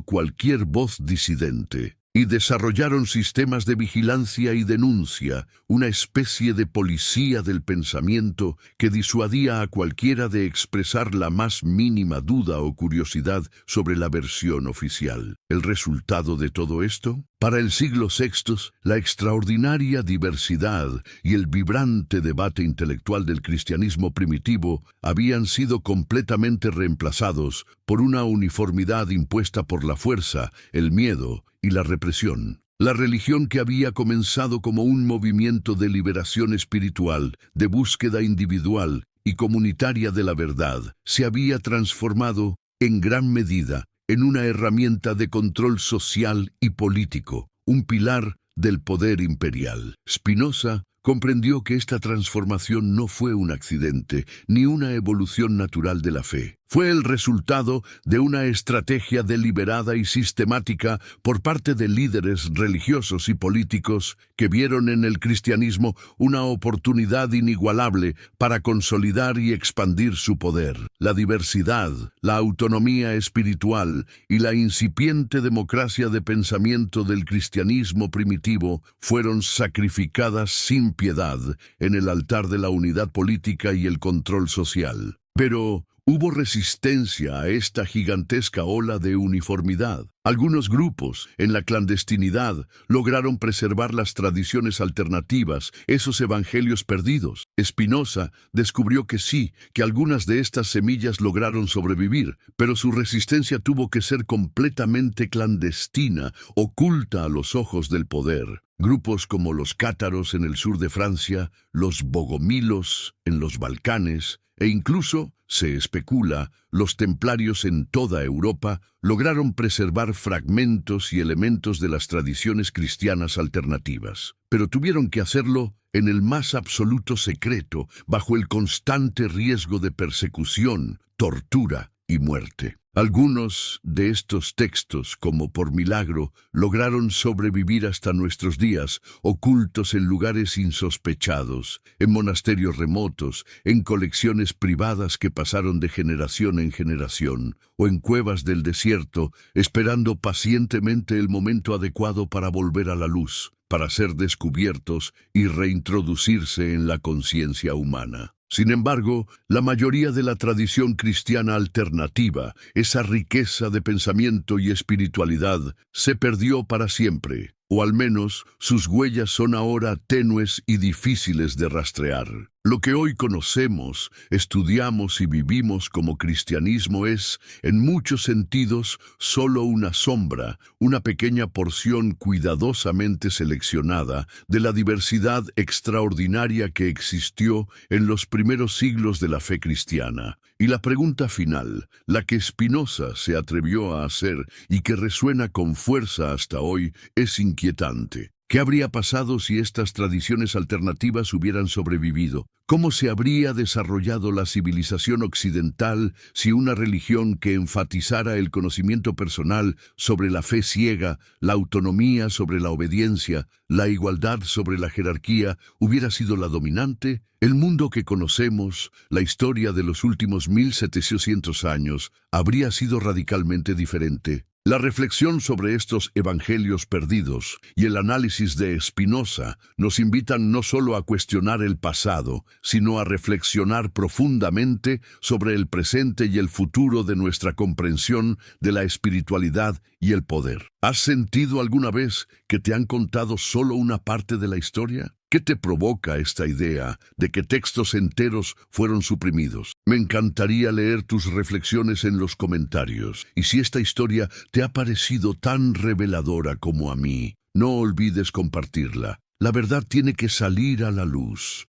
cualquier voz disidente. Y desarrollaron sistemas de vigilancia y denuncia, una especie de policía del pensamiento que disuadía a cualquiera de expresar la más mínima duda o curiosidad sobre la versión oficial. ¿El resultado de todo esto? Para el siglo VI, la extraordinaria diversidad y el vibrante debate intelectual del cristianismo primitivo habían sido completamente reemplazados por una uniformidad impuesta por la fuerza, el miedo y la represión. La religión, que había comenzado como un movimiento de liberación espiritual, de búsqueda individual y comunitaria de la verdad, se había transformado, en gran medida, en una herramienta de control social y político, un pilar del poder imperial. Spinoza comprendió que esta transformación no fue un accidente, ni una evolución natural de la fe. Fue el resultado de una estrategia deliberada y sistemática por parte de líderes religiosos y políticos que vieron en el cristianismo una oportunidad inigualable para consolidar y expandir su poder. La diversidad, la autonomía espiritual y la incipiente democracia de pensamiento del cristianismo primitivo fueron sacrificadas sin piedad en el altar de la unidad política y el control social. Pero hubo resistencia a esta gigantesca ola de uniformidad. Algunos grupos, en la clandestinidad, lograron preservar las tradiciones alternativas, esos evangelios perdidos. Spinoza descubrió que sí, que algunas de estas semillas lograron sobrevivir, pero su resistencia tuvo que ser completamente clandestina, oculta a los ojos del poder. Grupos como los cátaros en el sur de Francia, los bogomilos en los Balcanes, e incluso, se especula, los templarios en toda Europa lograron preservar fragmentos y elementos de las tradiciones cristianas alternativas. Pero tuvieron que hacerlo en el más absoluto secreto, bajo el constante riesgo de persecución, tortura y muerte. Algunos de estos textos, como por milagro, lograron sobrevivir hasta nuestros días, ocultos en lugares insospechados, en monasterios remotos, en colecciones privadas que pasaron de generación en generación, o en cuevas del desierto, esperando pacientemente el momento adecuado para volver a la luz, para ser descubiertos y reintroducirse en la conciencia humana. Sin embargo, la mayoría de la tradición cristiana alternativa, esa riqueza de pensamiento y espiritualidad, se perdió para siempre, o al menos sus huellas son ahora tenues y difíciles de rastrear. Lo que hoy conocemos, estudiamos y vivimos como cristianismo es, en muchos sentidos, solo una sombra, una pequeña porción cuidadosamente seleccionada de la diversidad extraordinaria que existió en los primeros siglos de la fe cristiana. Y la pregunta final, la que Spinoza se atrevió a hacer y que resuena con fuerza hasta hoy, es inquietante. ¿Qué habría pasado si estas tradiciones alternativas hubieran sobrevivido? ¿Cómo se habría desarrollado la civilización occidental si una religión que enfatizara el conocimiento personal sobre la fe ciega, la autonomía sobre la obediencia, la igualdad sobre la jerarquía, hubiera sido la dominante? El mundo que conocemos, la historia de los últimos 1700 años, habría sido radicalmente diferente. La reflexión sobre estos evangelios perdidos y el análisis de Spinoza nos invitan no solo a cuestionar el pasado, sino a reflexionar profundamente sobre el presente y el futuro de nuestra comprensión de la espiritualidad y el poder. ¿Has sentido alguna vez que te han contado solo una parte de la historia? ¿Qué te provoca esta idea de que textos enteros fueron suprimidos? Me encantaría leer tus reflexiones en los comentarios. Y si esta historia te ha parecido tan reveladora como a mí, no olvides compartirla. La verdad tiene que salir a la luz.